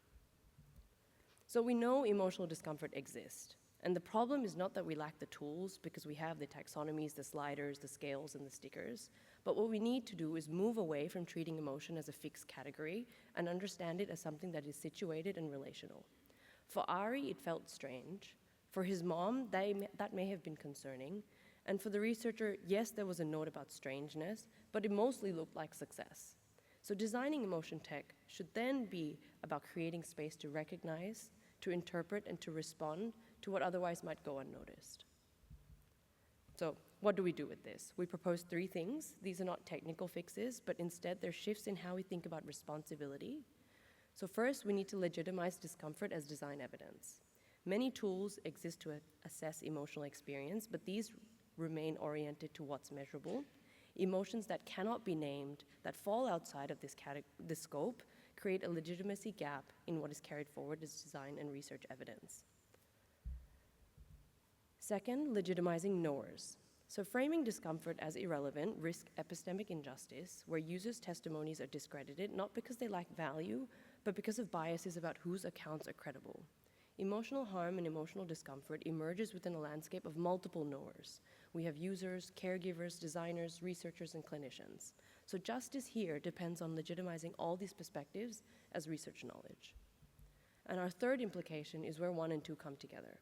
So we know emotional discomfort exists. And the problem is not that we lack the tools, because we have the taxonomies, the sliders, the scales, and the stickers. But what we need to do is move away from treating emotion as a fixed category and understand it as something that is situated and relational. For Ari, it felt strange. For his mom, that may have been concerning. And for the researcher, yes, there was a note about strangeness, but it mostly looked like success. So designing emotion tech should then be about creating space to recognize, to interpret, and to respond to what otherwise might go unnoticed. So what do we do with this? We propose 3 things. These are not technical fixes, but instead they're shifts in how we think about responsibility. So first, we need to legitimize discomfort as design evidence. Many tools exist to assess emotional experience, but these remain oriented to what's measurable. Emotions that cannot be named, that fall outside of this scope, create a legitimacy gap in what is carried forward as design and research evidence. Second, legitimizing knowers. So framing discomfort as irrelevant risks epistemic injustice, where users' testimonies are discredited not because they lack value, but because of biases about whose accounts are credible. Emotional harm and emotional discomfort emerges within a landscape of multiple knowers. We have users, caregivers, designers, researchers, and clinicians. So justice here depends on legitimizing all these perspectives as research knowledge. And our third implication is where 1 and 2 come together.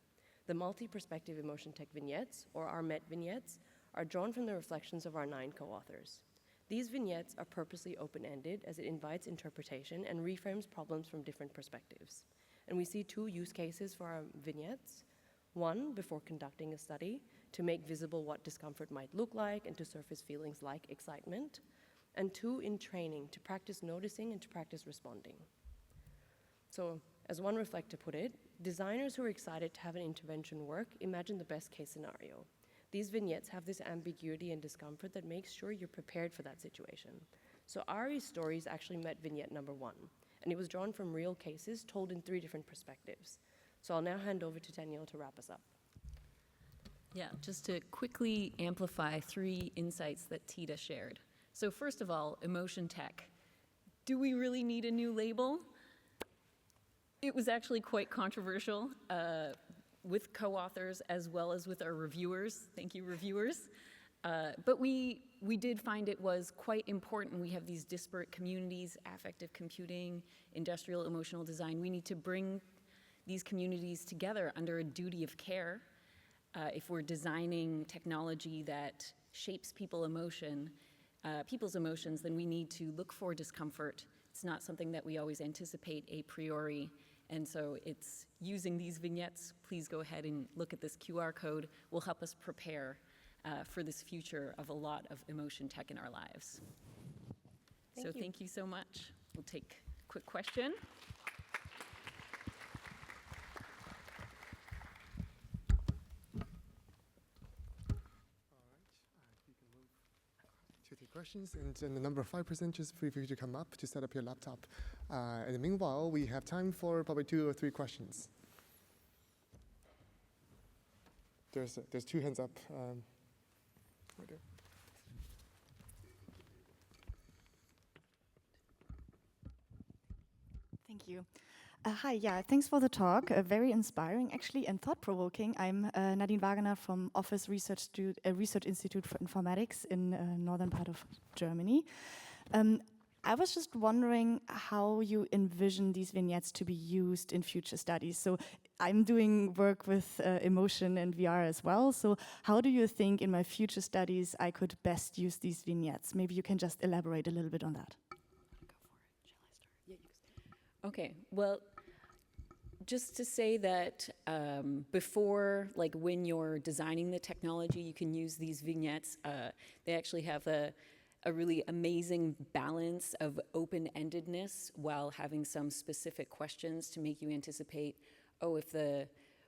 The multi-perspective emotion tech vignettes, or our MET vignettes, are drawn from the reflections of our 9 co-authors. These vignettes are purposely open-ended as it invites interpretation and reframes problems from different perspectives. And we see 2 use cases for our vignettes. 1, before conducting a study, to make visible what discomfort might look like and to surface feelings like excitement. And 2, in training, to practice noticing and to practice responding. So, as one reflector put it, designers who are excited to have an intervention work imagine the best case scenario. These vignettes have this ambiguity and discomfort that makes sure you're prepared for that situation. So Ari's stories actually met vignette number 1, and it was drawn from real cases told in 3 different perspectives. So I'll now hand over to Danielle to wrap us up. Yeah, just to quickly amplify 3 insights that Tita shared. So first of all, emotion tech. Do we really need a new label? It was actually quite controversial. with co-authors as well as with our reviewers. Thank you, reviewers. But we did find it was quite important. We have these disparate communities, affective computing, industrial emotional design. We need to bring these communities together under a duty of care. If we're designing technology that shapes people's emotions, then we need to look for discomfort. It's not something that we always anticipate a priori. And so it's using these vignettes. Please go ahead and look at this QR code. Will help us prepare for this future of a lot of emotion tech in our lives. Thank you so much. We'll take a quick question. To take questions, and the number 5 presenters, feel free to come up to set up your laptop. And meanwhile, we have time for probably 2 or 3 questions. There's 2 hands up. Right there. Thank you. Hi, yeah, thanks for the talk. Very inspiring, actually, and thought-provoking. I'm Nadine Wagener from Office Research Institute for Informatics in northern part of Germany. I was just wondering how you envision these vignettes to be used in future studies. So I'm doing work with emotion and VR as well. So how do you think in my future studies I could best use these vignettes? Maybe you can just elaborate a little bit on that. Okay, well, just to say that before, like when you're designing the technology, you can use these vignettes. They actually have a really amazing balance of open-endedness while having some specific questions to make you anticipate, oh, if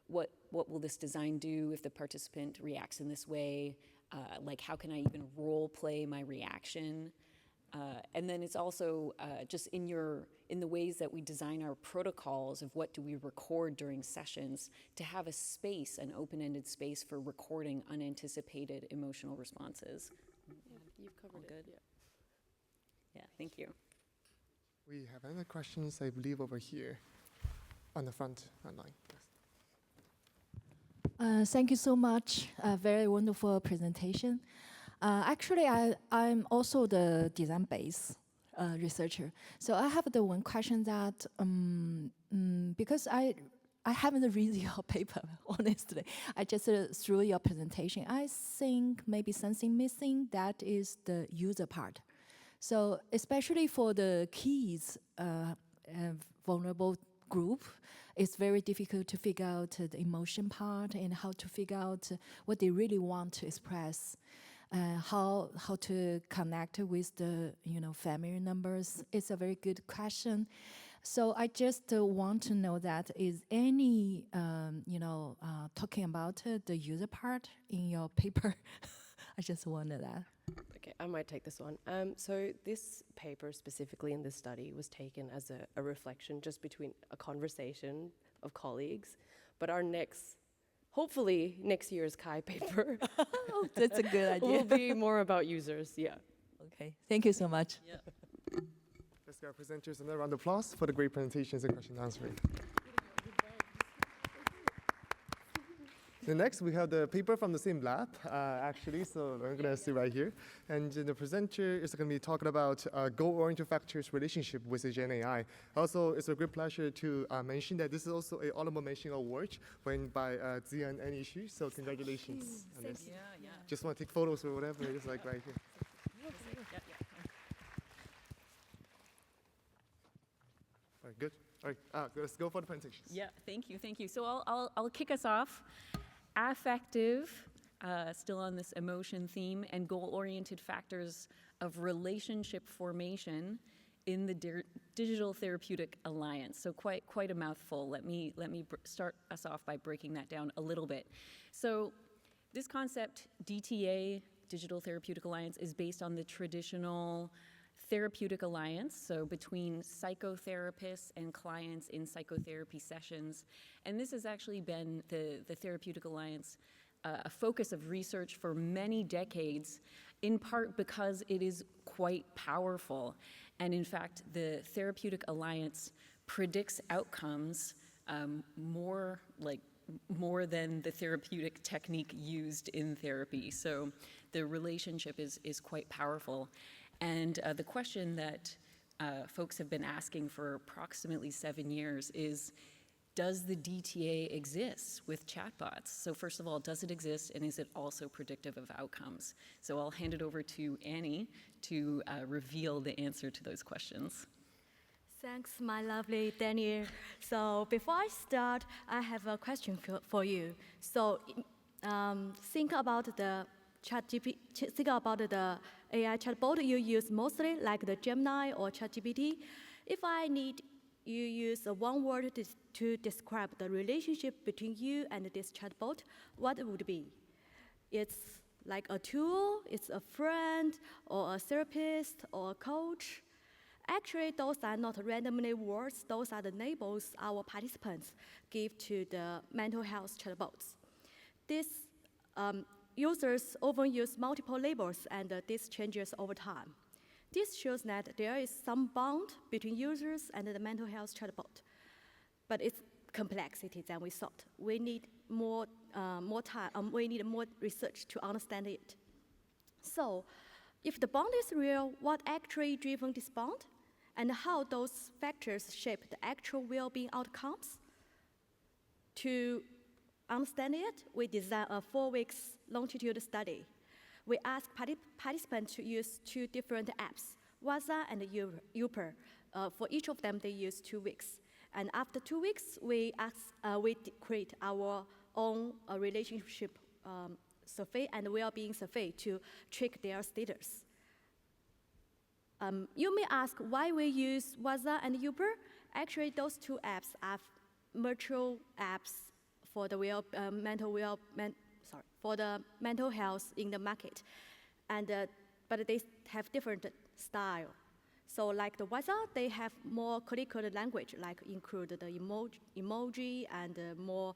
what will this design do if the participant reacts in this way? Like, how can I even role play my reaction? And then it's also just in the ways that we design our protocols of what do we record during sessions, to have a space, an open-ended space for recording unanticipated emotional responses. You've covered All good? it. Yeah, thank you. We have other questions, I believe, over here on the front line. Yes. Thank you so much. Very wonderful presentation. Actually, I'm also the design-based researcher. So I have the one question that, because I haven't read your paper, honestly. I just through your presentation. I think maybe something missing, that is the user part. So especially for the kids, vulnerable group, it's very difficult to figure out the emotion part and how to figure out what they really want to express. How to connect with the family members. It's a very good question. So I just want to know that is any talking about the user part in your paper. I just wonder that. Okay, I might take this one. So this paper specifically in this study was taken as a reflection just between a conversation of colleagues, but our hopefully next year's Kai paper Oh, that's a good idea. will be more about users, yeah. Okay, thank you so much. Yeah. Let's give our presenters another round of applause for the great presentations and question answering. So next, we have the paper from the same lab, actually, so I'm going to see right here. And the presenter is going to be talking about goal-oriented factors relationship with the Gen AI. Also, it's a great pleasure to mention that this is also an honorable mention award won by Zian and Ishi, so congratulations on this. Yeah. Just want to take photos or whatever, just like right here. All right, good. All right, let's go for the presentations. Yeah, thank you. So I'll kick us off. Affective, still on this emotion theme, and goal-oriented factors of relationship formation in the Digital Therapeutic Alliance. So quite a mouthful. Let me start us off by breaking that down a little bit. So this concept, DTA, Digital Therapeutic Alliance, is based on the traditional therapeutic alliance, so between psychotherapists and clients in psychotherapy sessions. And this has actually been the Therapeutic Alliance, a focus of research for many decades, in part because it is quite powerful. And in fact, the Therapeutic Alliance predicts outcomes more like more than the therapeutic technique used in therapy. So the relationship is quite powerful. And the question that folks have been asking for approximately 7 years is, does the DTA exist with chatbots? So first of all, does it exist, and is it also predictive of outcomes? So I'll hand it over to Annie to reveal the answer to those questions. Thanks, my lovely Daniel. So before I start, I have a question for you. So think about the think about the AI chatbot you use mostly, like the Gemini or ChatGPT. If I need you use one word to describe the relationship between you and this chatbot, what would it be? It's like a tool, it's a friend, or a therapist, or a coach. Actually, those are not randomly words. Those are the labels our participants give to the mental health chatbots. These users often use multiple labels, and this changes over time. This shows that there is some bond between users and the mental health chatbot, but it's complexity than we thought. We need more time. We need more research to understand it. So, if the bond is real, what actually driven this bond, and how those factors shape the actual well-being outcomes? To understand it, we designed a 4-week longitudinal study. We asked participants to use 2 different apps, Waza and Youper. For each of them, they use 2 weeks. And after 2 weeks, we create our own relationship survey and well-being survey to check their status. You may ask why we use Waza and Youper. Actually, those 2 apps are virtual apps for the for the mental health in the market, and but they have different style. So, like the Waza, they have more clinical language, like include the emoji and more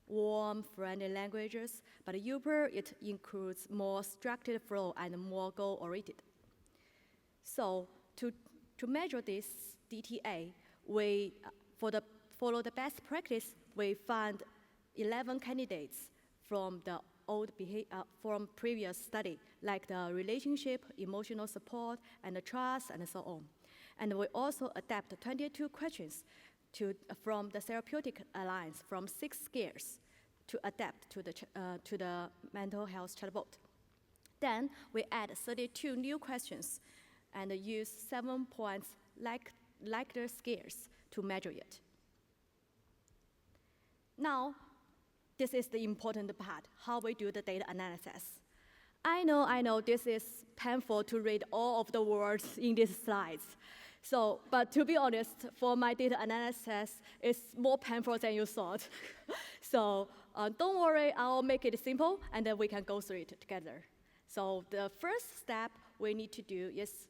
warm, friendly languages. But Youper, it includes more structured flow and more goal-oriented. So, to measure this DTA, we follow the best practice. We found 11 candidates from the from previous study, like the relationship, emotional support, and the trust, and so on. And we also adapt 22 questions from the Therapeutic Alliance, from 6 scares, to adapt to the mental health chatbot. Then we add 32 new questions and use 7 points like the scares to measure it. Now, this is the important part, how we do the data analysis. I know this is painful to read all of the words in these slides. So, but to be honest, for my data analysis, it's more painful than you thought. So don't worry, I'll make it simple, and then we can go through it together. So the first step we need to do is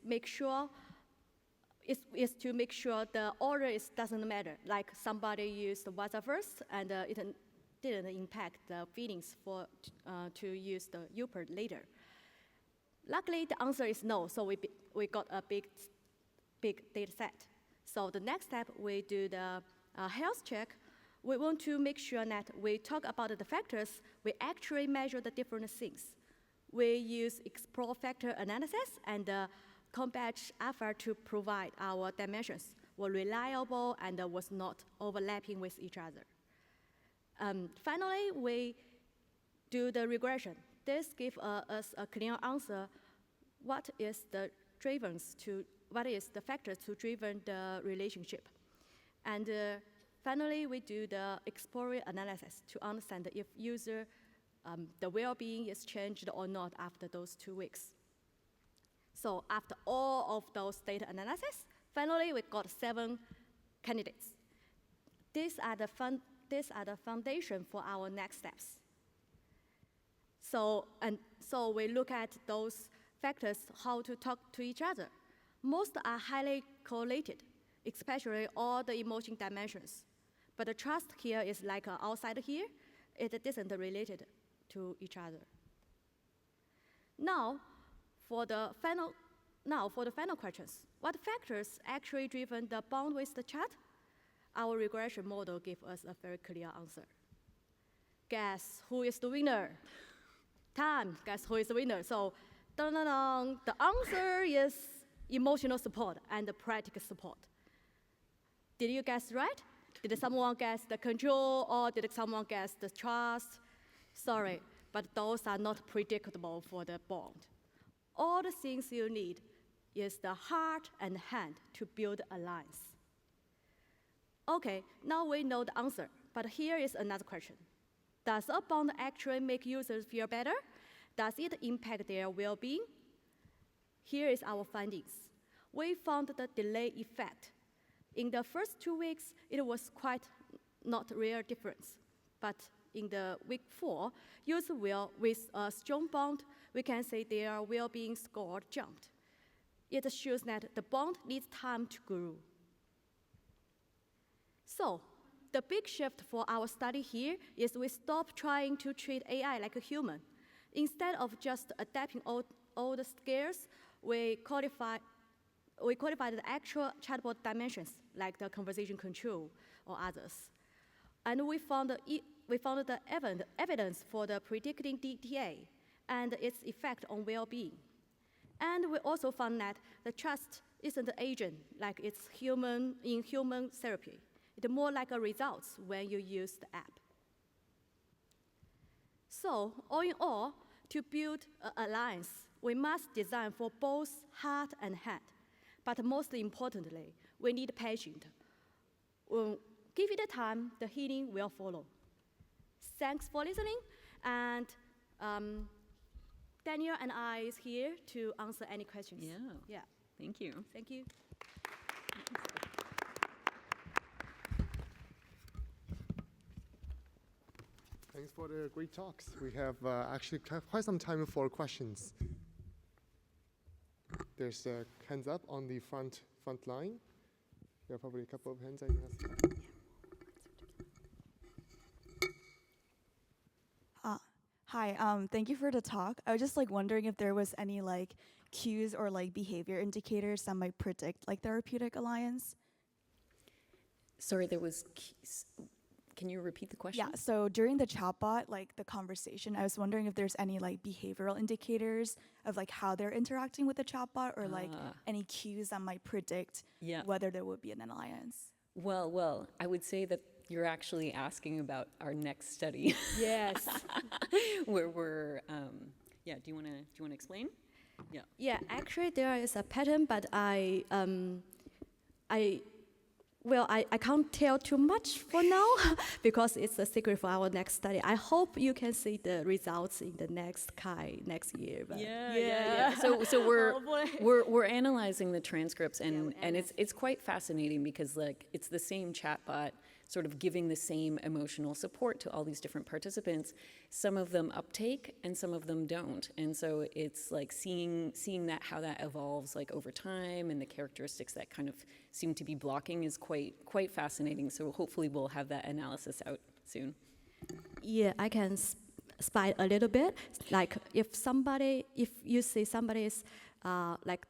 to make sure the order doesn't matter. Like somebody used the Waza first, and it didn't impact the feelings to use the Youper later. Luckily, the answer is no, so we got a big data set. So the next step, we do the health check. We want to make sure that we talk about the factors, we actually measure the different things. We use explore factor analysis and Combadge alpha to provide our dimensions were reliable and was not overlapping with each other. Finally, we do the regression. This gives us a clear answer. What is the factors to driven the relationship? And finally, we do the exploratory analysis to understand if user the well-being is changed or not after those 2 weeks. So after all of those data analysis, finally we got 7 candidates. These are the foundation for our next steps. So we look at those factors, how to talk to each other. Most are highly correlated, especially all the emotion dimensions. But the trust here is like outside here. It isn't related to each other. Now, for the final questions, what factors actually driven the bond with the chat? our regression model gave us a very clear answer. Guess who is the winner? Time, guess who is the winner? So, dun, dun, dun, the answer is emotional support and practical support. Did you guess right? Did someone guess the control, or did someone guess the trust? Sorry, but those are not predictable for the bond. All the things you need is the heart and hand to build alliance. Okay, now we know the answer, but here is another question. Does a bond actually make users feel better? Does it impact their well-being? Here is our findings. We found the delay effect. In the first 2 weeks, it was quite not real difference. But in the week 4, users will, with a strong bond, we can say their well-being score jumped. It shows that the bond needs time to grow. So, the big shift for our study here is we stop trying to treat AI like a human. Instead of just adapting all the skills, we codified the actual chatbot dimensions, like the conversation control or others. And we found the evidence for the predicting DTA and its effect on well-being. And we also found that the trust isn't an agent like it's in human therapy. It's more like a result when you use the app. So, all in all, to build an alliance, we must design for both heart and head. But most importantly, we need patience. Give it time, the healing will follow. Thanks for listening, and Daniel and I is here to answer any questions. Yeah. Thank you. Thank you. Thanks for the great talks. We have actually quite some time for questions. There's hands up on the front line. There are probably a couple of hands I can ask. Hi, thank you for the talk. I was just wondering if there was any cues or behavior indicators that might predict therapeutic alliance. Sorry, there was. Can you repeat the question? Yeah, so during the chatbot, the conversation, I was wondering if there's any behavioral indicators of how they're interacting with the chatbot, or any cues that might predict whether there would be an alliance. Well, I would say that you're actually asking about our next study. Yes. Where we're, do you want to explain? Yeah. Yeah, actually there is a pattern, but I can't tell too much for now because it's a secret for our next study. I hope you can see the results in the next year. But Yeah. So we're analyzing the transcripts, and it's quite fascinating because it's the same chatbot sort of giving the same emotional support to all these different participants. Some of them uptake and some of them don't. And so it's seeing that, how that evolves over time, and the characteristics that kind of seem to be blocking is quite fascinating. So hopefully we'll have that analysis out soon. Yeah, I can spy a little bit. If you see somebody is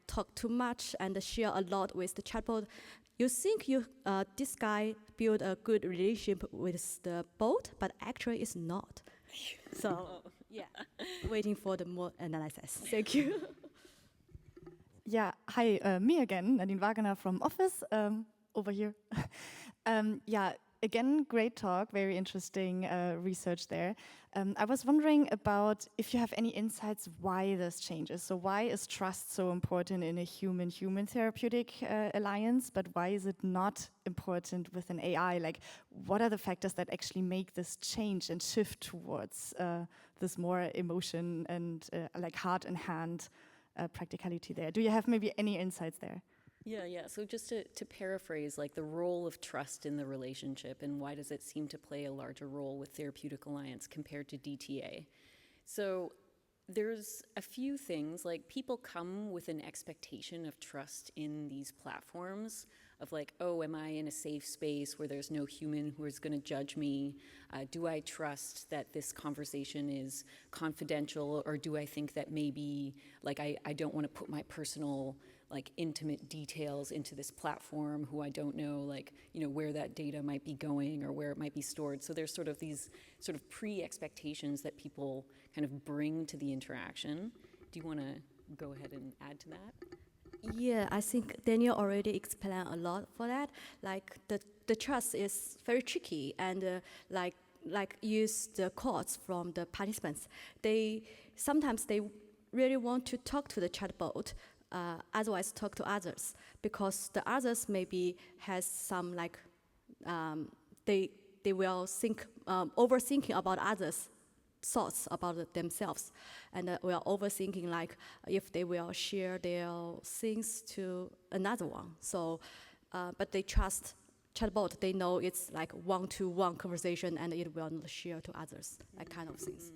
talk too much and share a lot with the chatbot, you think this guy build a good relationship with the bot, but actually it's not. So waiting for the more analysis. Thank you. Yeah, hi, me again, Nadine Wagner from Office, over here. Again, great talk, very interesting research there. I was wondering about if you have any insights why this changes. So why is trust so important in a human-human therapeutic alliance, but why is it not important with an AI? What are the factors that actually make this change and shift towards this more emotion and heart and hand practicality there? Do you have maybe any insights there? Yeah. So just to paraphrase, the role of trust in the relationship, and why does it seem to play a larger role with therapeutic alliance compared to DTA? So there's a few things, people come with an expectation of trust in these platforms. of like, oh, am I in a safe space where there's no human who is going to judge me? Do I trust that this conversation is confidential, or do I think that maybe like I don't want to put my personal like intimate details into this platform, who I don't know, like, you know, where that data might be going or where it might be stored. So there's sort of these sort of pre-expectations that people kind of bring to the interaction. Do you want to go ahead and add to that? Yeah, I think Daniel already explained a lot for that. Like the trust is very tricky, and like use the quotes from the participants. Sometimes they really want to talk to the chatbot, otherwise talk to others, because the others maybe has some like they will think overthinking about others' thoughts about themselves, and we are overthinking like if they will share their things to another one. So, but they trust chatbot. They know it's like one-to-one conversation, and it will not share to others, like kind of things.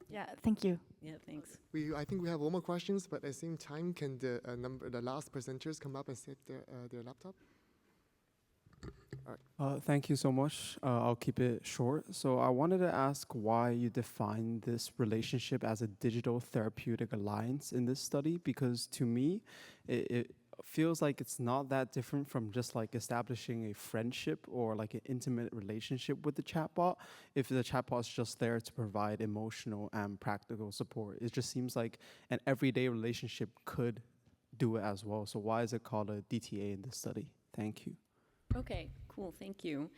Yeah, thank you. Yeah, thanks. I think we have one more questions, but at the same time, can the last presenters come up and set their laptop? All right. Thank you so much. I'll keep it short. So I wanted to ask why you define this relationship as a digital therapeutic alliance in this study, because to me, it feels like it's not that different from just like establishing a friendship or like an intimate relationship with the chatbot. If the chatbot's just there to provide emotional and practical support, it just seems like an everyday relationship could do it as well. So why is it called a DTA in this study? Thank you. Okay, cool, thank you.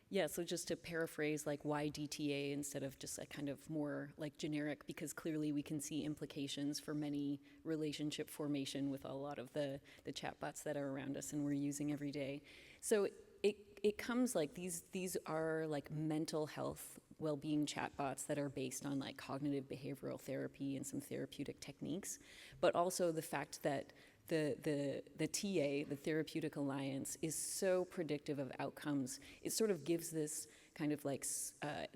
Yeah, so just to paraphrase, like why DTA instead of just a kind of more like generic, because clearly we can see implications for many relationship formation with a lot of the chatbots that are around us and we're using every day. So it comes like these are like mental health well-being chatbots that are based on like cognitive behavioral therapy and some therapeutic techniques, but also the fact that the TA, the Therapeutic Alliance, is so predictive of outcomes. It sort of gives this kind of like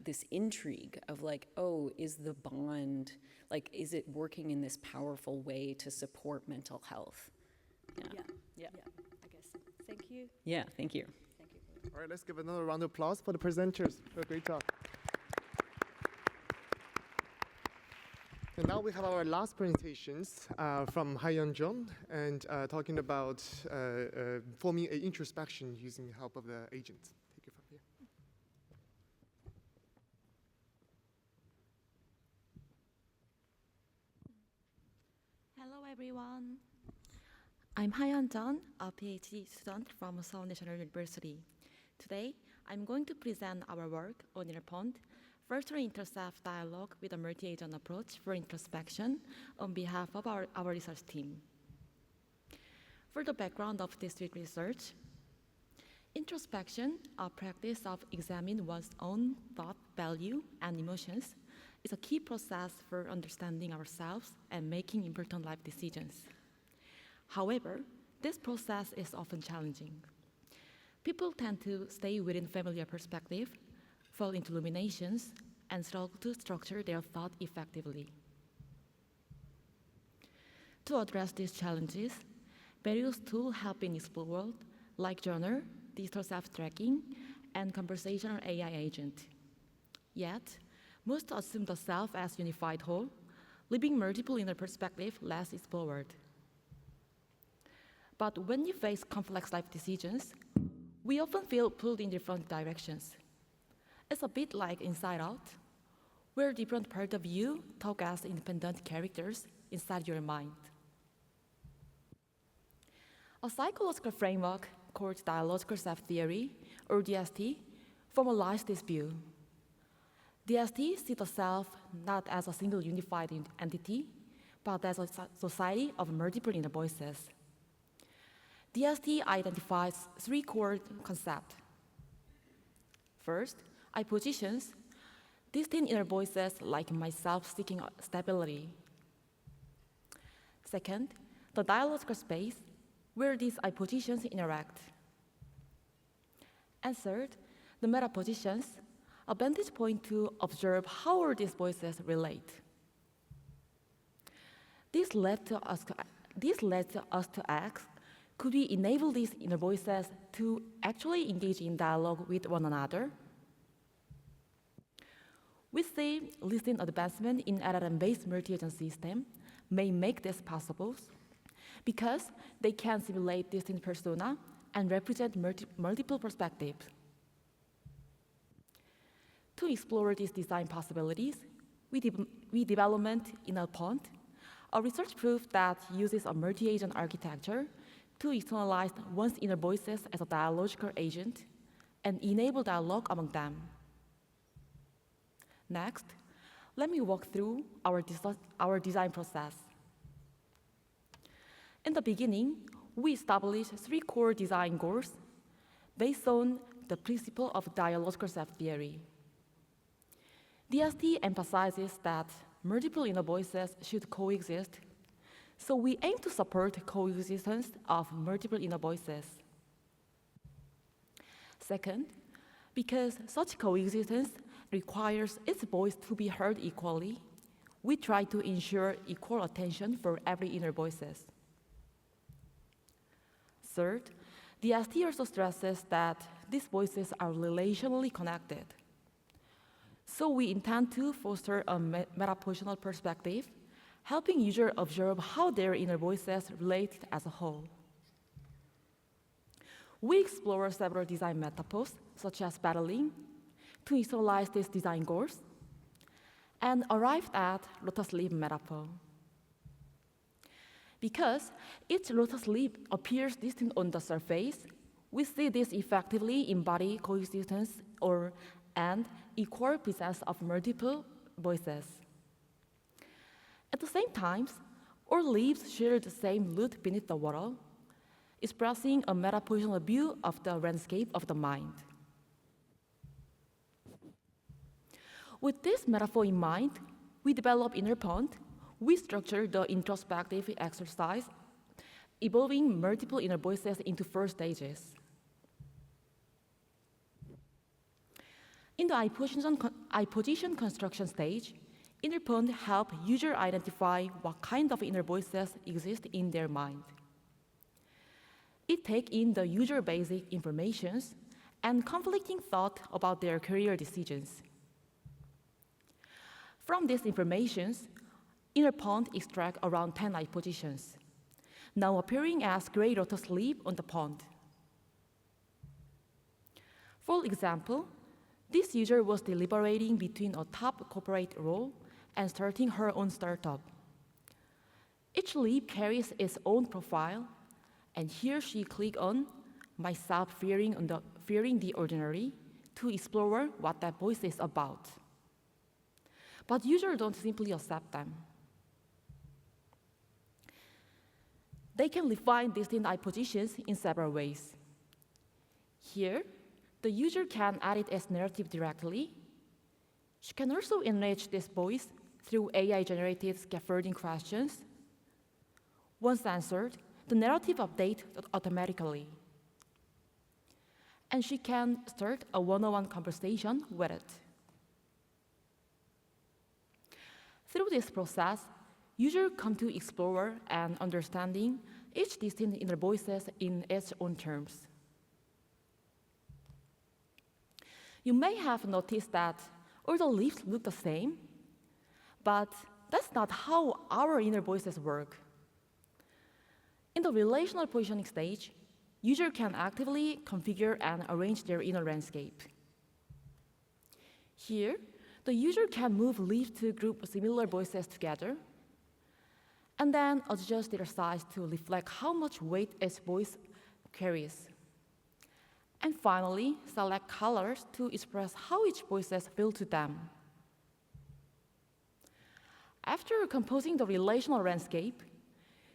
this intrigue of like, oh, is the bond, like, is it working in this powerful way to support mental health? Yeah. I guess. Thank you. Yeah, thank you. Thank you. All right, let's give another round of applause for the presenters for a great talk. And now we have our last presentations from Haiyan John, and talking about forming an introspection using the help of the agent. Take it from here. Hello everyone. I'm Haiyan John, a PhD student from Seoul National University. Today, I'm going to present our work on Innerpond, further intercept dialogue with a multi-agent approach for introspection on behalf of our research team. For the background of this week's research, introspection, a practice of examining one's own thought, value, and emotions, is a key process for understanding ourselves and making important life decisions. However, this process is often challenging. People tend to stay within familiar perspective, fall into ruminations, and struggle to structure their thought effectively. To address these challenges, various tools have been explored, like journal, digital self-tracking, and conversational AI agent. Yet, most assume the self as unified whole, leaving multiple inner perspectives less explored. But when you face complex life decisions, we often feel pulled in different directions. It's a bit like Inside Out, where different parts of you talk as independent characters inside your mind. A psychological framework called dialogical self-theory, or DST, formalized this view. DST sees the self not as a single unified entity, but as a society of multiple inner voices. DST identifies three core concepts. First, I positions distinct inner voices like myself seeking stability. Second, the dialogical space where these I positions interact. And third, the meta positions, a vantage point to observe how these voices relate. This led us to ask, Could we enable these inner voices to actually engage in dialogue with one another? We say recent advancement in LLM-based multi-agent system may make this possible because they can simulate distinct persona and represent multiple perspectives. To explore these design possibilities, we developed InnerPond, a research proof that uses a multi-agent architecture to externalize one's inner voices as a dialogical agent and enable dialogue among them. Next, let me walk through our design process. In the beginning, we established 3 core design goals based on the principle of dialogical self-theory. DST emphasizes that multiple inner voices should coexist, so we aim to support coexistence of multiple inner voices. Second, because such coexistence requires its voice to be heard equally, we try to ensure equal attention for every inner voices. Third, DST also stresses that these voices are relationally connected. So we intend to foster a metapositional perspective, helping users observe how their inner voices relate as a whole. We explore several design metaphors, such as battling, to visualize these design goals, and arrived at lotus leaf metaphor. Because each lotus leaf appears distinct on the surface, we see this effectively embody coexistence and equal presence of multiple voices. At the same time, all leaves share the same root beneath the water, expressing a metapositional view of the landscape of the mind. With this metaphor in mind, we develop InnerPond. We structure the introspective exercise, evolving multiple inner voices into 4 stages. In the I position construction stage, InnerPond helps users identify what kind of inner voices exist in their mind. It takes in the user basic informations and conflicting thought about their career decisions. From these informations, InnerPond extracts around 10 I positions, now appearing as gray lotus leaf on the pond. For example, this user was deliberating between a top corporate role and starting her own startup. Each leaf carries its own profile, and here she clicked on myself fearing the ordinary to explore what that voice is about. But users don't simply accept them. They can refine distinct I positions in several ways. Here, the user can edit its narrative directly. She can also enrich this voice through AI-generated scaffolding questions. Once answered, the narrative updates automatically. And she can start a one-on-one conversation with it. Through this process, users come to explore and understanding each distinct inner voices in its own terms. You may have noticed that all the leaves look the same, but that's not how our inner voices work. In the relational positioning stage, users can actively configure and arrange their inner landscape. Here, the user can move leaves to group similar voices together, and then adjust their size to reflect how much weight its voice carries. And finally, select colors to express how each voices feel to them. After composing the relational landscape,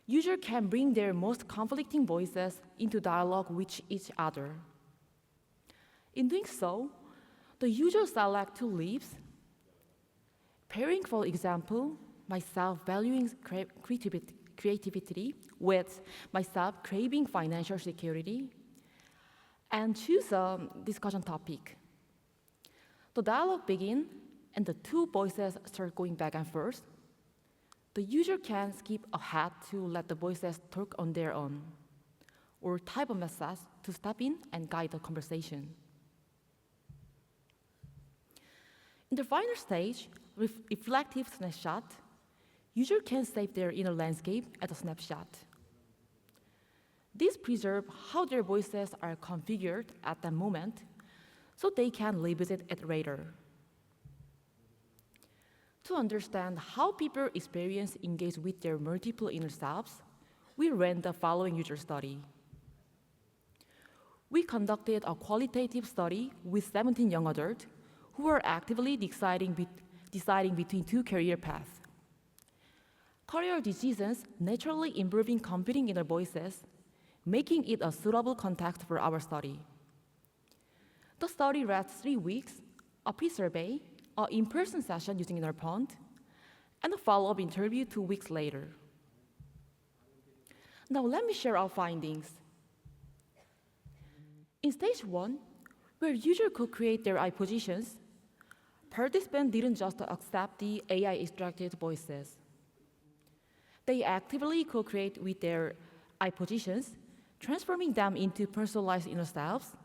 users can bring their most conflicting voices into dialogue with each other. In doing so, the user selects 2 leaves, pairing, for example, myself valuing creativity with myself craving financial security, and choose a discussion topic. The dialogue begins, and the 2 voices start going back and forth. The user can skip ahead to let the voices talk on their own. or type of message to step in and guide the conversation. In the final stage, reflective snapshot, user can save their inner landscape as a snapshot. This preserves how their voices are configured at that moment, so they can revisit it later. To understand how people experience engage with their multiple inner selves, we ran the following user study. We conducted a qualitative study with 17 young adults who were actively deciding between two career paths. Career decisions naturally involving competing inner voices, making it a suitable context for our study. The study lasts 3 weeks, a pre-survey, an in-person session using Innerpond, and a follow-up interview 2 weeks later. Now let me share our findings. In stage 1, where users could create their eye positions, participants didn't just accept the AI-extracted voices. They actively co-create with their eye positions, transforming them into personalized inner selves,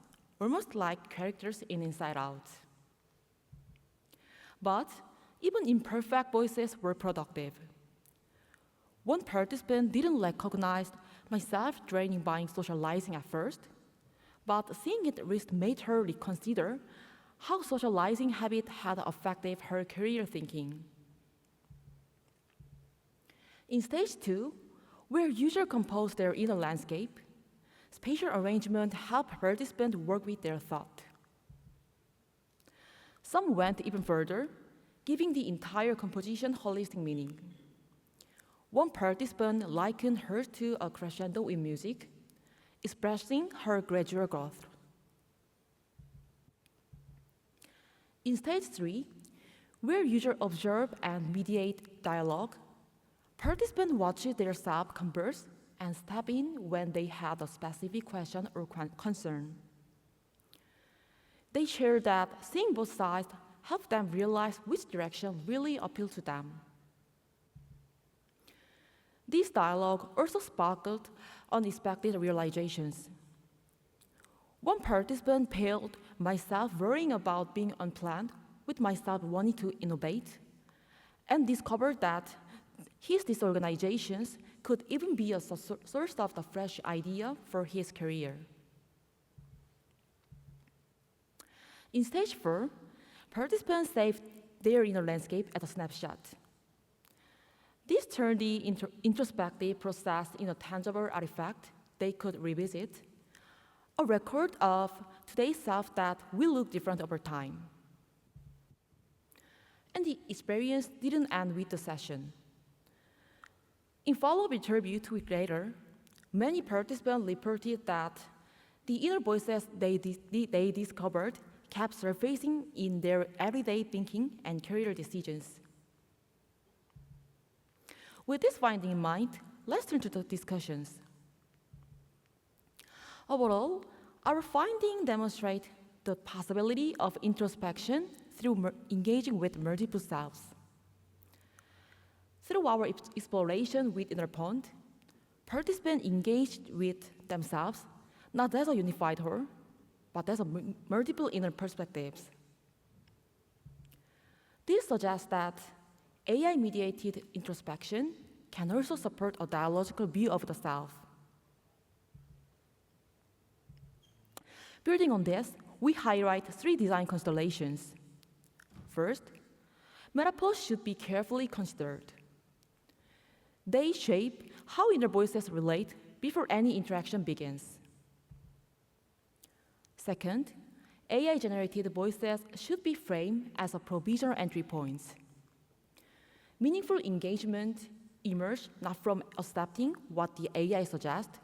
almost like characters in Inside Out. But even imperfect voices were productive. One participant didn't recognize my self-draining by socializing at first, but seeing it risk made her reconsider how socializing habit had affected her career thinking. In stage 2, where users compose their inner landscape, spatial arrangement helped participants work with their thought. Some went even further, giving the entire composition holistic meaning. One participant likened her to a crescendo in music, expressing her gradual growth. In stage 3, where users observe and mediate dialogue, participants watched their self converse and step in when they had a specific question or concern. They shared that seeing both sides helped them realize which direction really appealed to them. This dialogue also sparkled unexpected realizations. One participant paired myself worrying about being unplanned with myself wanting to innovate, and discovered that his disorganizations could even be a source of the fresh idea for his career. In stage 4, participants saved their inner landscape as a snapshot. This turned the introspective process into a tangible artifact they could revisit, a record of today's self that will look different over time. And the experience didn't end with the session. In follow-up interview 2 weeks later, many participants reported that the inner voices they discovered kept surfacing in their everyday thinking and career decisions. With this finding in mind, let's turn to the discussions. Overall, our findings demonstrate the possibility of introspection through engaging with multiple selves. Through our exploration with Innerpond, participants engaged with themselves not as a unified whole, but as multiple inner perspectives. This suggests that AI-mediated introspection can also support a dialogical view of the self. Building on this, we highlight 3 design constellations. First, metapods should be carefully considered. They shape how inner voices relate before any interaction begins. Second, AI-generated voices should be framed as a provisional entry points. Meaningful engagement emerges not from accepting what the AI suggests,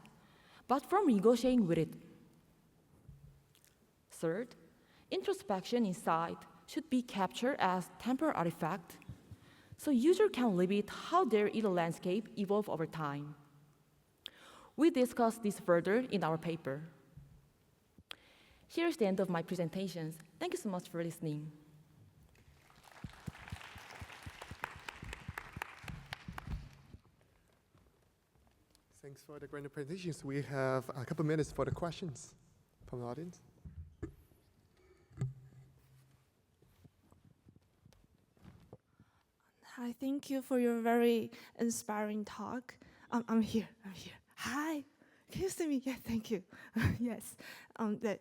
but from negotiating with it. Third, introspection inside should be captured as temporal artifact, so users can read how their inner landscape evolves over time. We discuss this further in our paper. Here's the end of my presentations. Thank you so much for listening. Thanks for the grand presentations. We have a couple minutes for the questions from the audience. Hi, thank you for your very inspiring talk. I'm here. Hi, can you see me? Yeah, thank you. Yes, that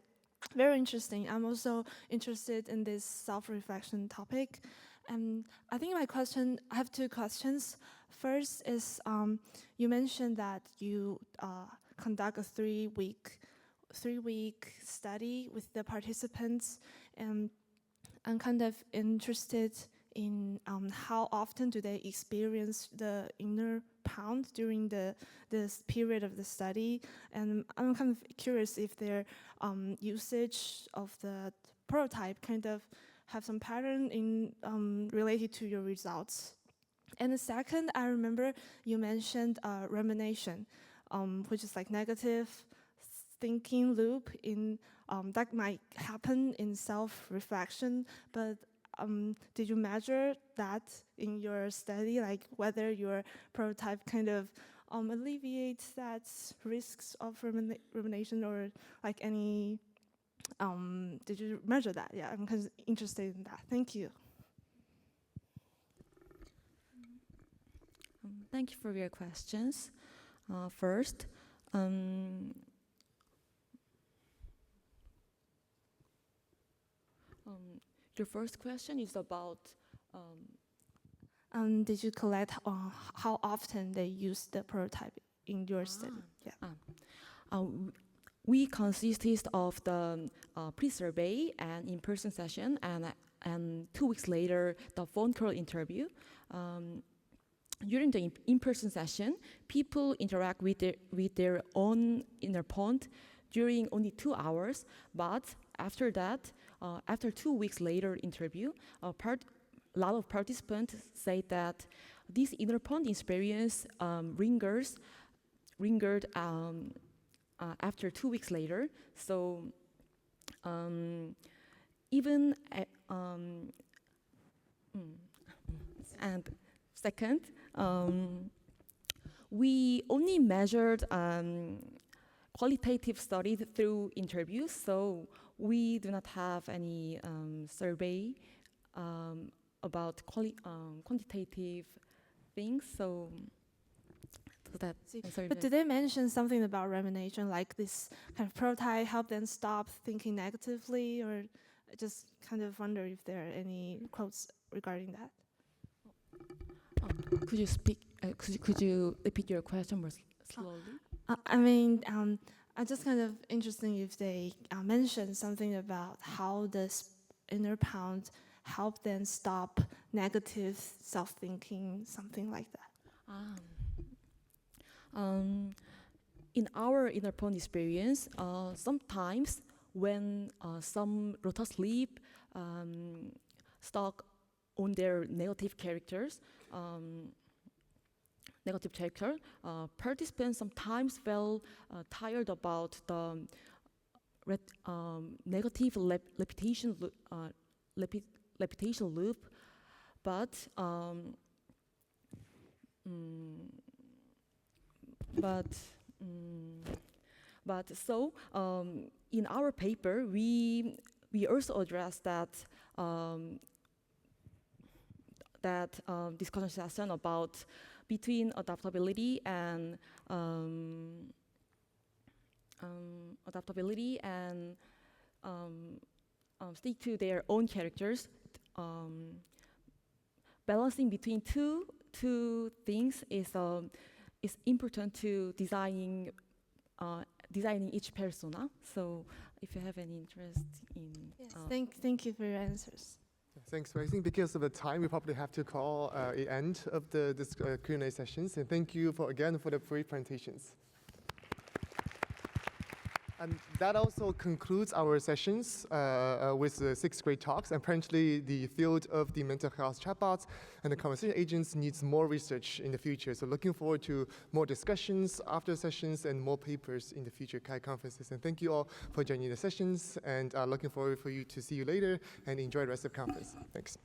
very interesting. I'm also interested in this self-reflection topic. And I think I have two questions. First is, you mentioned that you conduct a three-week study with the participants, and I'm kind of interested in how often do they experience the inner pound during this period of the study, and I'm kind of curious if their usage of the prototype kind of have some pattern in related to your results. And the second, I remember you mentioned rumination, which is like negative thinking loop in that might happen in self-reflection, but did you measure that in your study, like whether your prototype kind of alleviates that risks of rumination, or like any, did you measure that? Yeah, I'm kind of interested in that. Thank you. Thank you for your questions. First, your first question is about did you collect how often they use the prototype in your study? Yeah. We consisted of the pre-survey and in-person session, and 2 weeks later, the phone call interview. During the in-person session, people interact with their own inner pond during only 2 hours, but after that, after 2 weeks later interview, a lot of participants say that this inner pond experience lingered after 2 weeks later. So even and second, we only measured qualitative studies through interviews, so we do not have any survey about quantitative things. So that's. But did they mention something about rumination, like this kind of prototype help them stop thinking negatively, or I just kind of wonder if there are any quotes regarding that? Could you speak? Could you repeat your question more slowly? I mean, I'm just kind of interested if they mentioned something about how this inner pound help them stop negative self-thinking, something like that. In our inner pond experience, sometimes when some lotus leaf stuck on their negative characters, participants sometimes felt tired about the negative repetition loop, but so in our paper we also addressed that discussion session about between adaptability and stick to their own characters. Balancing between two things is important to designing each persona. So if you have any interest in, yes, thank you for your answers. Thanks. I think because of the time, we probably have to call the end of this Q&A sessions. And thank you again for the brief presentations. And that also concludes our sessions with the 6th grade talks. Apparently, the field of the mental health chatbots and the conversation agents needs more research in the future. So looking forward to more discussions after sessions and more papers in the future CHI conferences. And thank you all for joining the sessions, and looking forward for you to see you later and enjoy the rest of the conference. Thanks.